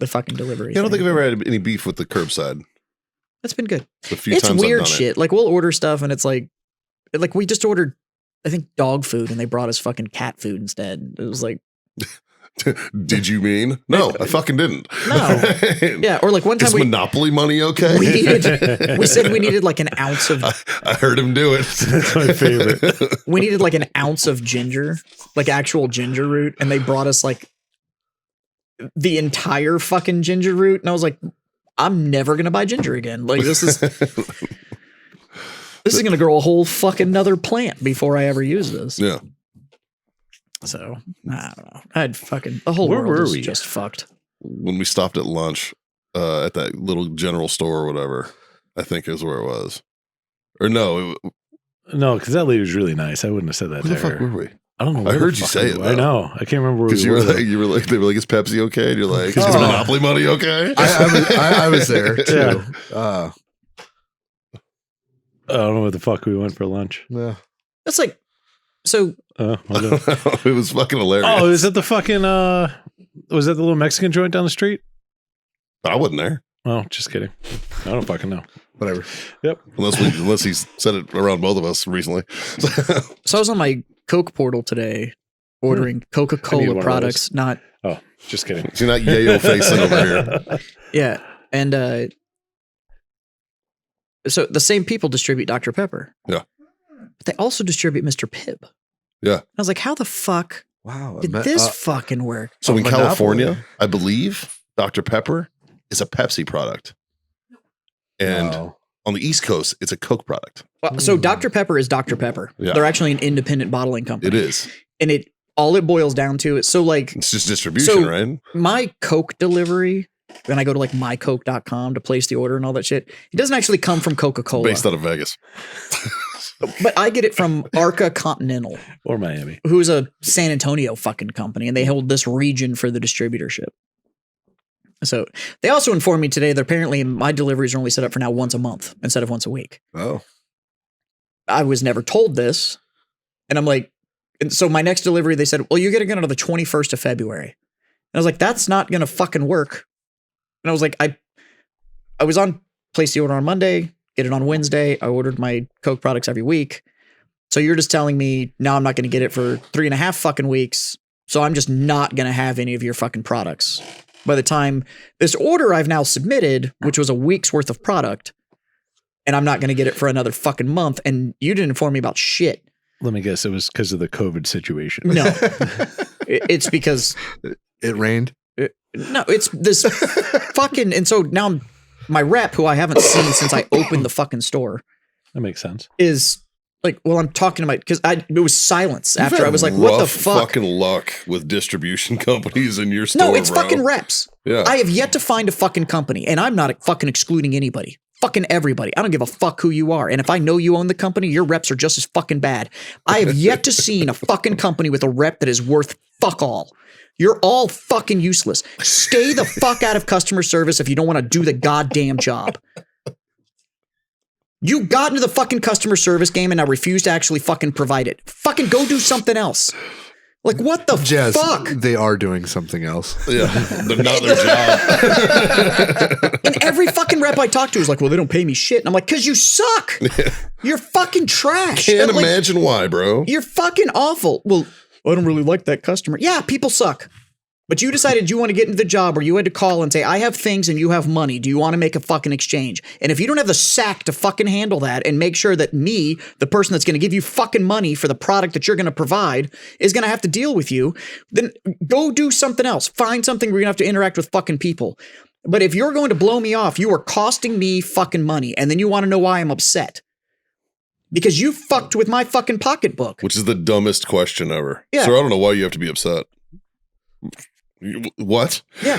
fucking delivery. Yeah, I don't thing. think I've ever had any beef with the curbside. That's been good. The few It's times I've weird done shit. Like we'll order stuff and it's like we just ordered, I think, dog food and they brought us fucking cat food instead. It was like, it. Did you mean? No, I fucking didn't. no. Yeah. Or like one time Is Monopoly money okay? we said we needed like an ounce of, I heard him do it. That's my favorite. we needed like an ounce of ginger, like actual ginger root. And they brought us like the entire fucking ginger root. And I was like, I'm never going to buy ginger again. Like this is going to grow a whole fucking another plant before I ever use this. Yeah. So I don't know. I had fucking the whole Where world were is we? just fucked. When we stopped at lunch at that little general store or whatever, I think is where it was. Or no, No, because that lady was really nice. I wouldn't have said that where to the her. fuck were we? I don't know. I where the heard you fuck say we it, were. though. I know. I can't remember where Because we you were. were like, they were like, is Pepsi okay? And you're like, is Oh. Monopoly money okay? I was there too. Yeah. I don't know what the fuck we went for lunch. Yeah. That's like so. Okay. It was fucking hilarious. Oh, is that the fucking was that the little Mexican joint down the street? I wasn't there. Oh, just kidding. I don't fucking know. Whatever. Yep. Unless he's said it around both of us recently. So I was on my Coke portal today, ordering I need one Coca-Cola of products. Not Oh, just kidding. You're not yayo facing over here. yeah, and so the same people distribute Dr. Pepper. Yeah. But they also distribute Mr. Pibb. Yeah. I was like, how the fuck Wow. did this fucking work? So A in monopoly. California, I believe Dr. Pepper is a Pepsi product. And Wow. on the East Coast, it's a Coke product. Well, so Dr. Pepper is Dr. Pepper. Yeah. They're actually an independent bottling company. It is. And all it boils down to is, so like It's just distribution, So- right? my Coke delivery, when I go to like mycoke.com to place the order and all that shit, it doesn't actually come from Coca-Cola. Based out of Vegas. But I get it from Arca Continental, Or Miami. who's a San Antonio fucking company, and they hold this region for the distributorship. So they also informed me today that apparently my deliveries are only set up for now once a month instead of once a week. Oh. I was never told this. And I'm like, and so my next delivery, they said, well, you're getting it on the 21st of February. And I was like, that's not going to fucking work. And I was like, I was on place the order on Monday, get it on Wednesday. I ordered my Coke products every week. So you're just telling me now I'm not going to get it for 3.5 fucking weeks. So I'm just not going to have any of your fucking products. By the time this order I've now submitted, which was a week's worth of product, and I'm not going to get it for another fucking month. And you didn't inform me about shit. Let me guess. It was because of the COVID situation. No, it's because It rained. no, it's this fucking. And so now my rep, who I haven't seen since I opened the fucking store, That makes sense. is like, well, I'm talking about because it was silence You've after had I was like, what the rough fuck? fucking luck with distribution companies in your store, No, it's bro. fucking reps. Yeah. I have yet to find a fucking company, and I'm not fucking excluding anybody. Fucking everybody. I don't give a fuck who you are. And if I know you own the company, your reps are just as fucking bad. I have yet to seen a fucking company with a rep that is worth fuck all. You're all fucking useless. Stay the fuck out of customer service if you don't want to do the goddamn job. You got into the fucking customer service game and I refuse to actually fucking provide it. Fucking go do something else. Like, what the Jazz, fuck? they are doing something else. Yeah. They're not their job. And every fucking rep I talk to is like, well, they don't pay me shit. And I'm like, because you suck. You're fucking trash. Can't Like, imagine why, bro. you're fucking awful. Well, I don't really like that customer. Yeah, people suck. But you decided you want to get into the job where you had to call and say, I have things and you have money. Do you want to make a fucking exchange? And if you don't have the sack to fucking handle that and make sure that me, the person that's going to give you fucking money for the product that you're going to provide, is going to have to deal with you, then go do something else. Find something where you're going to have to interact with fucking people. But if you're going to blow me off, you are costing me fucking money. And then you want to know why I'm upset. Because you fucked with my fucking pocketbook. Which is the dumbest question ever. Yeah. So I don't know why you have to be upset. What? Yeah.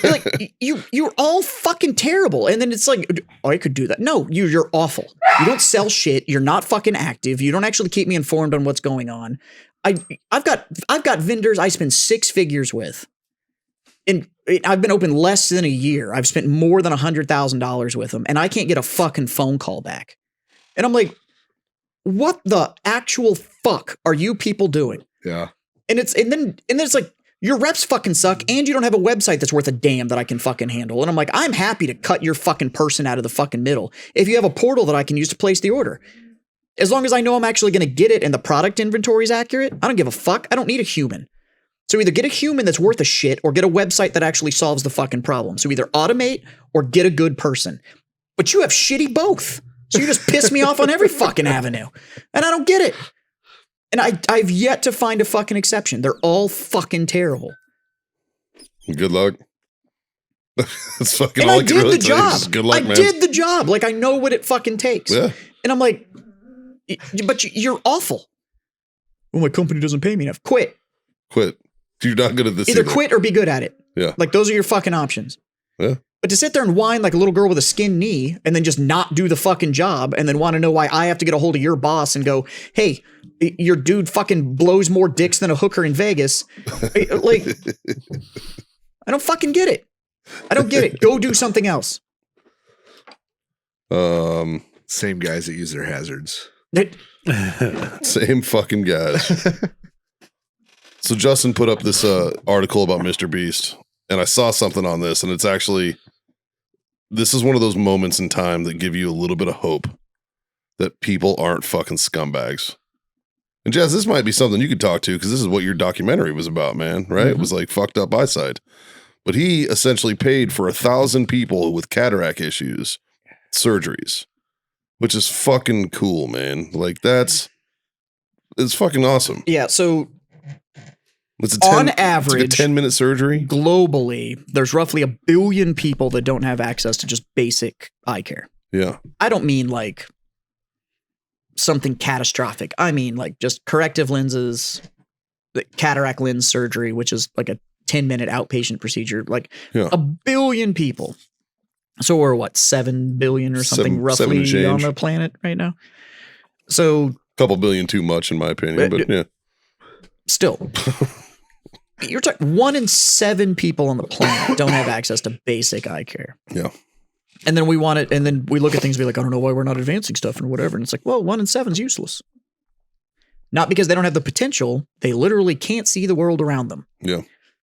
Like you're all fucking terrible. And then it's like, oh, I could do that. No, you're awful. You don't sell shit. You're not fucking active. You don't actually keep me informed on what's going on. I've got vendors I spend 6 figures with. And I've been open less than a year. I've spent more than $100,000 with them, and I can't get a fucking phone call back. And I'm like, what the actual fuck are you people doing? Yeah. And then it's like, your reps fucking suck, and you don't have a website that's worth a damn that I can fucking handle. And I'm like, I'm happy to cut your fucking person out of the fucking middle if you have a portal that I can use to place the order. As long as I know I'm actually going to get it and the product inventory is accurate, I don't give a fuck. I don't need a human. So either get a human that's worth a shit or get a website that actually solves the fucking problem. So either automate or get a good person. But you have shitty both. So you just piss me off on every fucking avenue. And I don't get it. And I've yet to find a fucking exception. They're all fucking terrible. Good luck. That's fucking and all I did the job. Good luck, man. man. Did the job. Like, I know what it fucking takes. Yeah. And I'm like, but you're awful. Well, my company doesn't pay me enough. Quit. You're not good at this either quit or be good at it. Yeah. Like, those are your fucking options. Yeah. But to sit there and whine like a little girl with a skinned knee and then just not do the fucking job and then want to know why I have to get a hold of your boss and go, hey, your dude fucking blows more dicks than a hooker in Vegas. Like, I don't fucking get it. I don't get it. Go do something else. Same guys that use their hazards. Same fucking guys. So Justin put up this article about Mr. Beast, and I saw something on this, and it's actually, this is one of those moments in time that give you a little bit of hope that people aren't fucking scumbags. And Jazz, this might be something you could talk to, because this is what your documentary was about, man, right? It was like fucked up eyesight. But he essentially paid for 1,000 people with cataract issues, surgeries, which is fucking cool, man. Like, it's fucking awesome. Yeah, so It's on average, it's like a 10-minute surgery. Globally, there's roughly 1 billion people that don't have access to just basic eye care. Yeah. I don't mean like something catastrophic. I mean like just corrective lenses, the cataract lens surgery, which is like a 10-minute outpatient procedure. Like 1 billion people. So we're what, 7 billion or something roughly on the planet right now? So a couple billion too much in my opinion, but yeah. Still. You're talking 1 in 7 people on the planet don't have access to basic eye care. Yeah. And then we want it, and then we look at things and be like, I don't know why we're not advancing stuff and whatever. And it's like, well, 1 in 7 is useless. Not because they don't have the potential. They literally can't see the world around them. Yeah.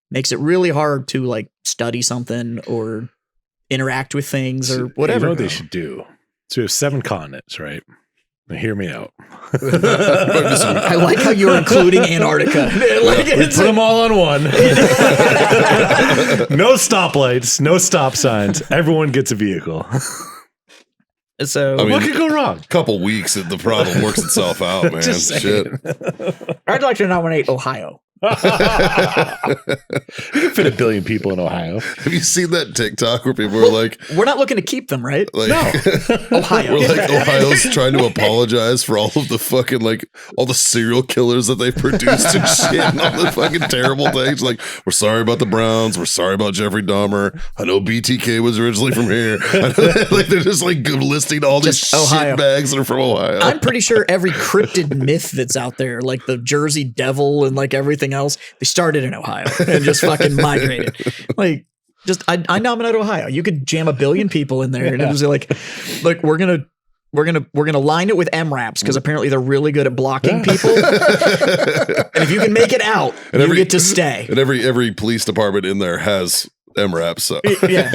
Makes it really hard to like study something or interact with things or whatever. You know what they should do? So we have 7 continents, right? Now hear me out. I like how you're including Antarctica. Like, we put them all on one. No stoplights, no stop signs. Everyone gets a vehicle. So I mean, what could go wrong? A couple weeks, the problem works itself out, man. Shit. I'd like to nominate Ohio. You can fit 1 billion people in Ohio. Have you seen that TikTok where people are like, we're not looking to keep them, right? Like, no. Ohio. We're like, Ohio's trying to apologize for all of the fucking, like, all the serial killers that they've produced and shit and all the fucking terrible things. Like, we're sorry about the Browns. We're sorry about Jeffrey Dahmer. I know BTK was originally from here. I know, like, they're just like listing all these shit bags that are from Ohio. I'm pretty sure every cryptid myth that's out there, like the Jersey Devil and like everything else, they started in Ohio and just fucking migrated. Like, just I nominate Ohio. You could jam 1 billion people in there, and it was like we're gonna line it with MRAPs because apparently they're really good at blocking people. And if you can make it out, and you get to stay. And every police department in there has MRAPs. So yeah,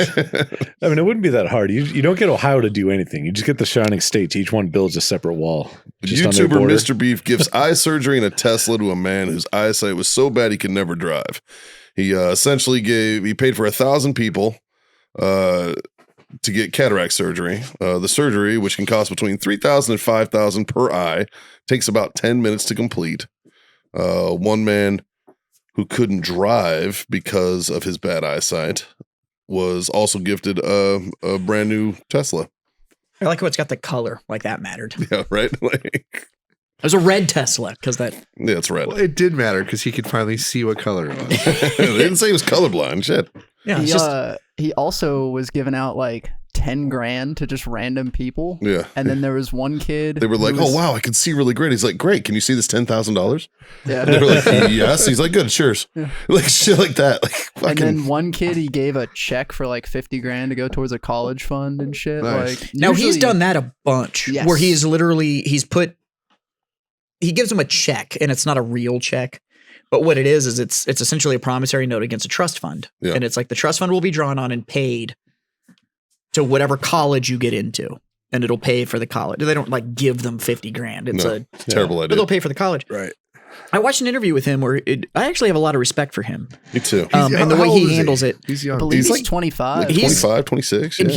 I mean, it wouldn't be that hard. You don't get Ohio to do anything. You just get the shining states. Each one builds a separate wall. YouTuber Mr. Beef gives eye surgery and a Tesla to a man whose eyesight was so bad he could never drive. He essentially paid for 1,000 people to get cataract surgery. The surgery, which can cost between $3,000 and $5,000 per eye, takes about 10 minutes to complete. One man who couldn't drive because of his bad eyesight was also gifted a brand new Tesla. I like how it's got the color, like that mattered. Yeah, right. Like, It was a red Tesla because that. Yeah, it's red. Well, it did matter because he could finally see what color it was. They didn't say he was colorblind. Shit. Yeah, He also was giving out like 10 grand to just random people. Yeah. And then there was one kid. They were like, who was- "Oh wow, I can see really great." He's like, "Great, can you see this $10,000?" Yeah. They were like, "Yes." He's like, "Good, cheers." Like shit like that. Like And fucking. then one kid, he gave a check for like 50 grand to go towards a college fund and shit. Nice. Like now he's usually- done that a bunch. Yes. Where he gives him a check, and it's not a real check. But what it is it's essentially a promissory note against a trust fund. Yeah. And it's like the trust fund will be drawn on and paid to whatever college you get into. And it'll pay for the college. They don't like give them 50 grand. It's No, terrible but idea. they'll pay for the college. Right. I watched an interview with him where I actually have a lot of respect for him. Me too. And the way How old he is handles it. He's I young. believe He's he's like- 25. He's- 25, 26. And Yeah.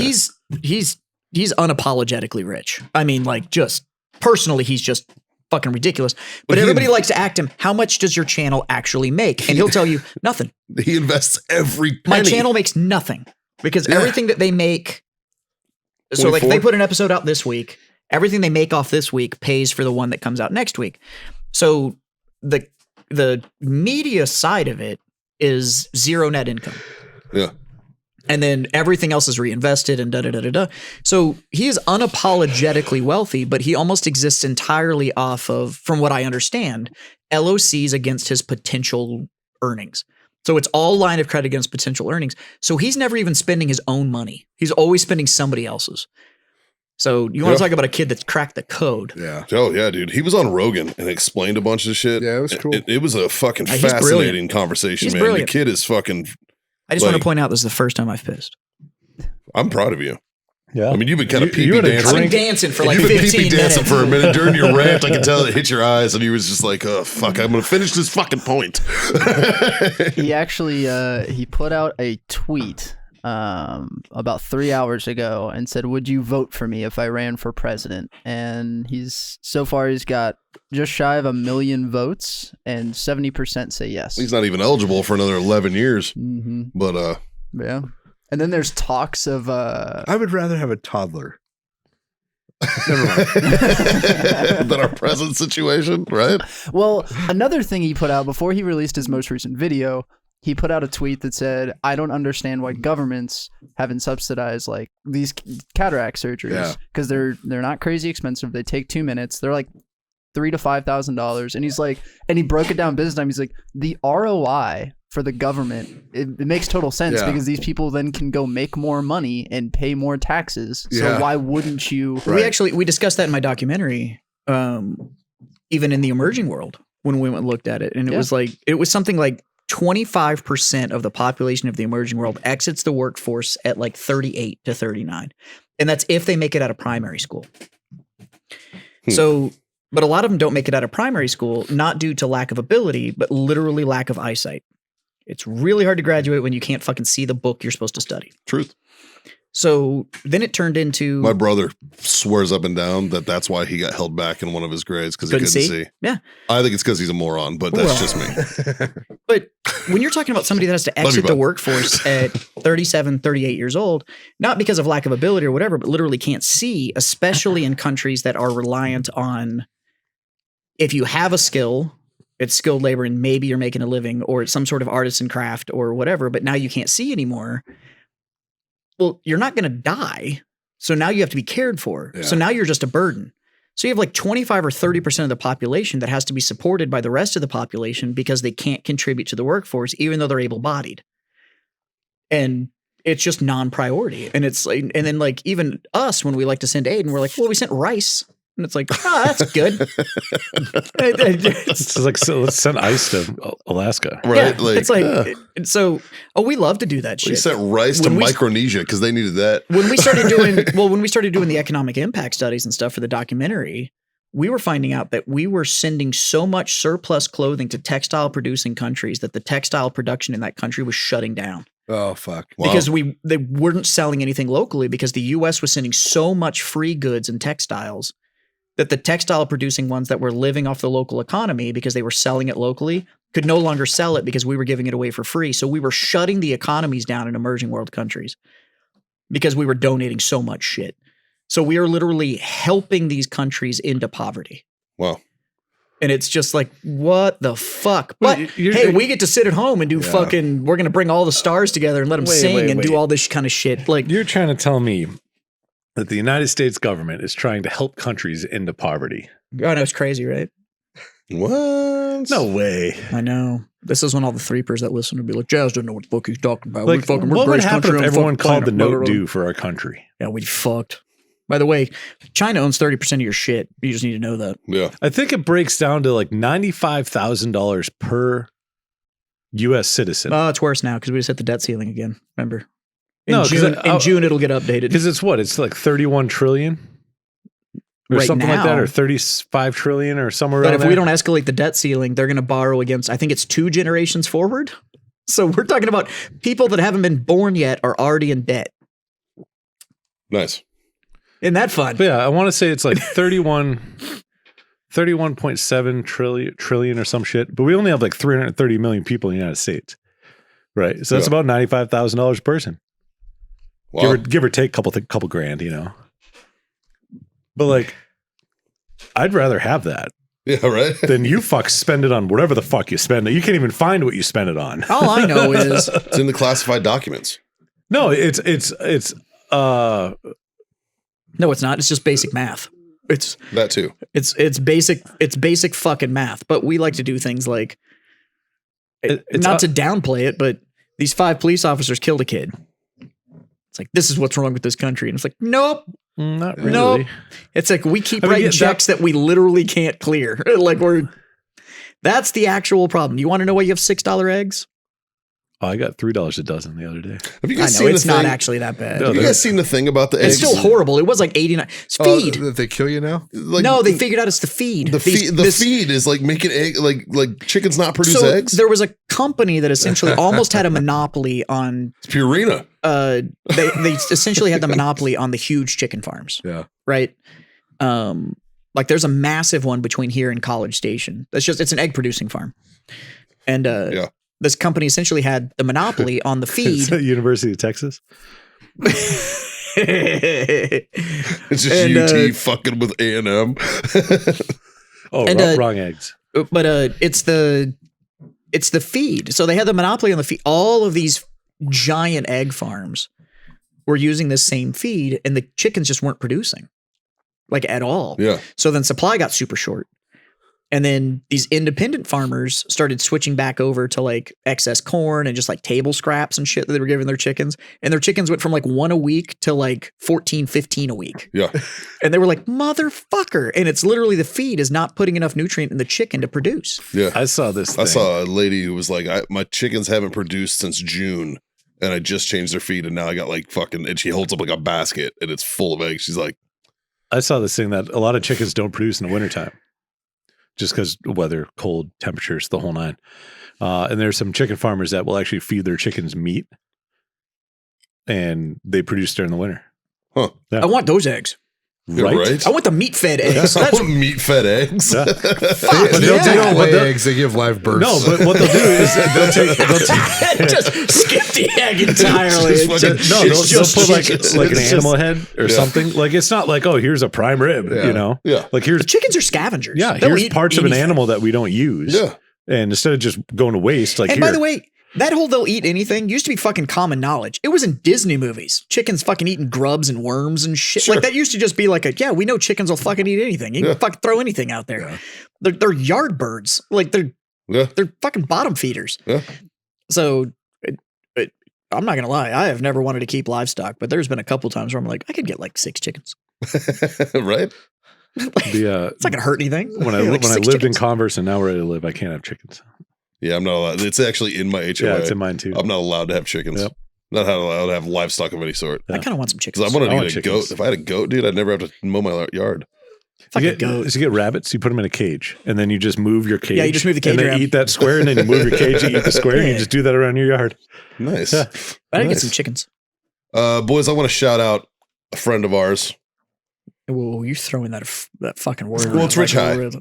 he's unapologetically rich. I mean, like just personally, he's just fucking ridiculous. But he- everybody likes to act him. How much does your channel actually make? And he'll tell you nothing. He invests every penny. My channel makes nothing because everything that they make. So like if 24? they put an episode out this week, everything they make off this week pays for the one that comes out next week. So the media side of it is zero net income. Yeah. And then everything else is reinvested and da-da-da-da-da. So he is unapologetically wealthy, but he almost exists entirely off of, from what I understand, LOCs against his potential earnings. So it's all line of credit against potential earnings. So he's never even spending his own money. He's always spending somebody else's. So you want to talk about a kid that's cracked the code. Yeah. Oh yeah, dude. He was on Rogan and explained a bunch of shit. Yeah, it was cool. It was a fucking He's fascinating brilliant. conversation, He's man. brilliant. The kid is fucking. I just want Like- to point out this is the first time I've pissed. I'm proud of you. Yeah. I mean, you've been kind of You pee-pee had a dancing. I've been drink. dancing for And like you've been 15 pee-pee dancing minutes. for a minute. During your rant, I could tell it hit your eyes, and he was just like, "Oh fuck, I'm gonna finish this fucking point." He actually he put out a tweet about 3 hours ago and said, "Would you vote for me if I ran for president?" And he's got just shy of 1 million votes, and 70% say yes. He's not even eligible for another 11 years. Mm-hmm. But Yeah. And then there's talks of I would rather have a toddler. Never mind. than our present situation, right? well, another thing he put out before he released his most recent video, he put out a tweet that said, "I don't understand why governments haven't subsidized like these cataract surgeries Yeah. because they're not crazy expensive. They take 2 minutes. They're like $3,000 to $5,000." And he's like, and he broke it down business time. He's like, the ROI for the government, it makes total sense Yeah. because these people then can go make more money and pay more taxes. So Yeah. why wouldn't you? Right. We discussed that in my documentary, even in the emerging world when we went and looked at it. And it was something like 25% of the population of the emerging world exits the workforce at like 38 to 39. And that's if they make it out of primary school. So, but a lot of them don't make it out of primary school, not due to lack of ability, but literally lack of eyesight. It's really hard to graduate when you can't fucking see the book you're supposed to study. Truth. So then it turned into My brother swears up and down that that's why he got held back in one of his grades because he couldn't couldn't see. see. Yeah. I think it's because he's a moron, but that's Well. just me. But when you're talking about somebody that has to Love you, exit the bud. workforce at 37, 38 years old, not because of lack of ability or whatever, but literally can't see, especially in countries that are reliant on if you have a skill, it's skilled labor and maybe you're making a living or it's some sort of artisan craft or whatever, but now you can't see anymore. Well, you're not going to die. So now you have to be cared for. Yeah. So now you're just a burden. So you have like 25 or 30% of the population that has to be supported by the rest of the population because they can't contribute to the workforce, even though they're able-bodied. And it's just non-priority. And it's like, and then like even us, when we like to send aid and we're like, well, we sent rice. And it's like, oh, that's good. It's like, so let's send ice to Alaska. Right? Yeah, it's like, yeah. so, we love to do that We shit. sent rice to When we- Micronesia because they needed that. when we started doing the economic impact studies and stuff for the documentary, we were finding out that we were sending so much surplus clothing to textile producing countries that the textile production in that country was shutting down Oh fuck. Wow. because they weren't selling anything locally because the US was sending so much free goods and textiles that the textile producing ones that were living off the local economy because they were selling it locally could no longer sell it because we were giving it away for free. So we were shutting the economies down in emerging world countries because we were donating so much shit. So we are literally helping these countries into poverty. Wow. And it's just like, what the fuck? But hey, we get to sit at home and do fucking, we're going to bring all the stars together and let them sing and do all this kind of shit. Like, you're trying to tell me that the United States government is trying to help countries into poverty. I know, it's crazy, right? What? No way. I know. This is when all the threepers that listen would be like, Jazz don't know what the fuck he's talking about. Like, we're what would happen if everyone called the note due due for our country? Yeah, we fucked. By the way, China owns 30% of your shit. You just need to know that. Yeah. I think it breaks down to like $95,000 per U.S. citizen. Oh, it's worse now because we just hit the debt ceiling again. Remember? In No, June it'll get updated. Because it's what? It's like 31 trillion? Or Right something like that, now. or 35 trillion or somewhere But around if there. we don't escalate the debt ceiling, they're going to borrow against, I think it's 2 generations forward. So we're talking about people that haven't been born yet are already in debt. Nice. Isn't that fun? But yeah, I want to say it's like 31.7 trillion or some shit. But we only have like 330 million people in the United States. Right. So that's about $95,000 a person. Wow. Give or take couple grand, you know. But like, I'd rather have that Yeah, right? than you spend it on whatever the fuck you spend it. You can't even find what you spend it on. All I know is It's in the classified documents. No, it's no, it's not. It's just basic math. It's That too. it's basic fucking math. But we like to do things like it's not to downplay it, but these 5 police officers killed a kid. It's like, this is what's wrong with this country. And it's like, nope. not really. Nope. It's like we keep I mean, writing yeah, checks that we literally can't clear. Like that's the actual problem. You want to know why you have $6 eggs? Oh, I got $3 a dozen the other day. Have you I guys know seen it's the not thing? actually that bad. No, Have you guys seen the thing about the It's eggs? still horrible. It was like 89. It's feed. That they kill you now? Like, No, they figured out it's the feed. the feed is like making egg, like chickens not produce eggs. There was a company that essentially almost had a monopoly on. It's Purina. They essentially had the monopoly on the huge chicken farms. Yeah. Right. Like there's a massive one between here and College Station. It's an egg producing farm, and this company essentially had the monopoly on the Is feed. that University of Texas? It's just And, UT fucking with A&M. Oh, And, wrong eggs. But it's the feed. So they had the monopoly on the feed. All of these giant egg farms were using this same feed, and the chickens just weren't producing, like at all. Yeah. So then supply got super short. And then these independent farmers started switching back over to like excess corn and just like table scraps and shit that they were giving their chickens. And their chickens went from like 1 a week to like 14, 15 a week. Yeah. And they were like, motherfucker. And it's literally the feed is not putting enough nutrient in the chicken to produce. Yeah. I saw this thing. I saw a lady who was like, my chickens haven't produced since June, and I just changed their feed, and now I got like fucking, and she holds up like a basket, and it's full of eggs. She's like, I saw this thing that a lot of chickens don't produce in the wintertime. Just because weather, cold, temperatures, the whole nine. And there's some chicken farmers that will actually feed their chickens meat, and they produce during the winter. huh. Yeah. I want those eggs. Yeah, right? I want the meat fed eggs. That's meat fed eggs. Yeah. fuck, But yeah. they don't lay they'll- eggs, they give live births. No, but what they'll do is they'll take Just skip the egg entirely. Just It's fucking- just- no, it's they'll just put like chickens. an It's animal head or Yeah. something. Like it's not like, oh, here's a prime rib, Yeah. you know? Yeah. Like here's Chickens are scavengers. yeah, They'll here's eat parts of an anything. animal that we don't use. Yeah. And instead of just going to waste, like And here, by the way, that whole they'll eat anything used to be fucking common knowledge. It was in Disney movies. Chickens fucking eating grubs and worms and shit. Sure. Like that used to just be like we know chickens will fucking eat anything. You can fucking throw anything out there. Yeah. They're yard birds. Like they're fucking bottom feeders. Yeah. So I'm not gonna lie. I have never wanted to keep livestock, but there's been a couple times where I'm like, I could get like 6 chickens. Right? It's not gonna hurt anything. when I Like when I 6 lived chickens. in Converse and now where I live, I can't have chickens. Yeah, I'm not allowed. It's actually in my HOA. Yeah, it's in mine too. I'm not allowed to have chickens. Yep. Not allowed to have livestock of any sort. I kind of want some chickens. Because I wanted I to want get a chickens. goat. If I had a goat, dude, I'd never have to mow my yard. You get rabbits, you put them in a cage, and then you just move your cage. Yeah, you just move the cage and then around. eat that square, and then you move your cage, you eat the square, and you just do that around your yard. Nice. Yeah. I gotta get Nice. some chickens. Boys, I want to shout out a friend of ours. Whoa, you're throwing that fucking word. Well, it's around Rich like High. real-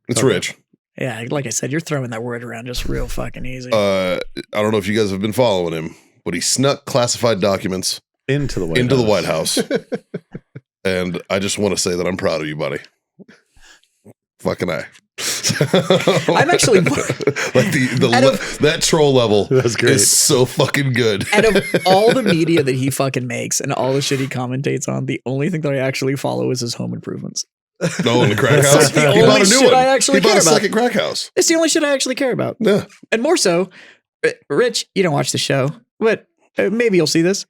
It's Rich. Yeah, like I said, you're throwing that word around just real fucking easy. I don't know if you guys have been following him, but he snuck classified documents Into the White House. And I just want to say that I'm proud of you, buddy. Fucking I. I'm actually like that troll level That's great. is so fucking good. out of all the media that he fucking makes and all the shit he commentates on, the only thing that I actually follow is his home improvements. No, in the crack house. the He only bought a new shit one. I actually He bought care a about. second crack house. It's the only shit I actually care about. Yeah. And more so, Rich, you don't watch the show, but maybe you'll see this.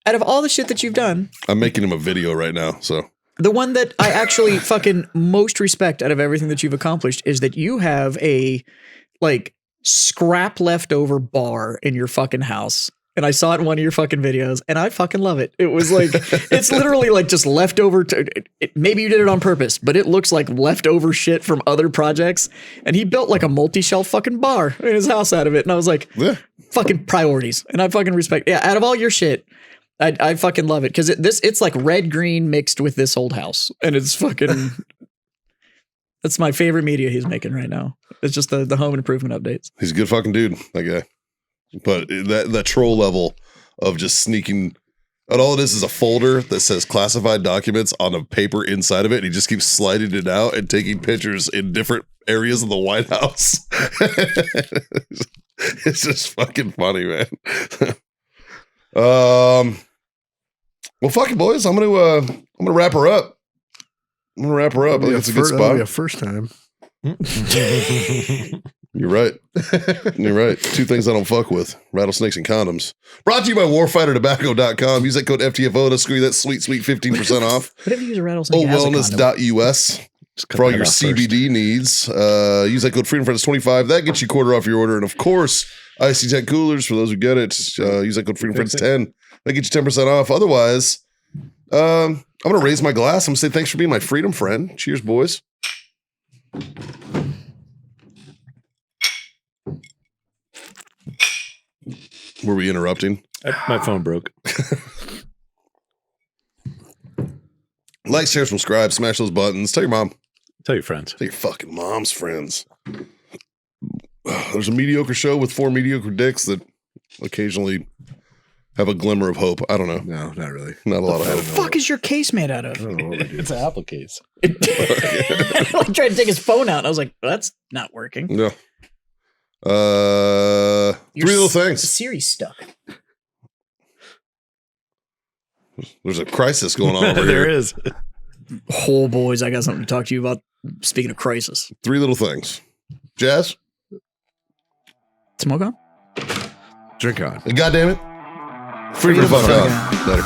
Out of all the shit that you've done, I'm making him a video right now. So the one that I actually fucking most respect out of everything that you've accomplished is that you have a like scrap leftover bar in your fucking house. And I saw it in one of your fucking videos and I fucking love it. It was like, it's literally like just leftover. Maybe you did it on purpose, but it looks like leftover shit from other projects. And he built like a multi-shelf fucking bar in his house out of it. And I was like, yeah. fucking priorities. And I fucking respect. Yeah. Out of all your shit, I fucking love it. Cause it's like red green mixed with this old house. And it's fucking, that's my favorite media he's making right now. It's just the home improvement updates. He's a good fucking dude, that guy. But that troll level of just sneaking, and all it is a folder that says classified documents on a paper inside of it. And he just keeps sliding it out and taking pictures in different areas of the White House. It's just fucking funny, man. Well, fuck it, boys. I'm gonna wrap her up. I think it's a good That'll be spot. a first time. You're right. You're right. Two things I don't fuck with: rattlesnakes and condoms. Brought to you by warfightertobacco.com. Use that code FTFO to screw that sweet 15% off. What if you use a rattlesnake as a condom? Wellness.us for all your CBD needs. Use that code FreedomFriends25. That gets you quarter off your order. And of course, Icy Tech Coolers for those who get it. Use that code FreedomFriends10. That gets you 10% off. Otherwise, I'm going to raise my glass. I'm going to say thanks for being my freedom friend. Cheers, boys. Were we interrupting? My phone broke. Like, share, subscribe, smash those buttons. Tell your mom. Tell your friends. Tell your fucking mom's friends. There's a mediocre show with 4 mediocre dicks that occasionally have a glimmer of hope. I don't know. No, not really. Not a lot of What the hope. fuck is your case made out of? I don't know what we do. It's an Apple case. Like tried to take his phone out. And I was like, well, that's not working. Yeah. Your 3 little things. Siri's stuck. There's a crisis going on over There here. is. Oh, boys, I got something to talk to you about. Speaking of crisis. 3 little things. Jazz? Smoke on? Drink on. God damn it. Free the fuck out. Later.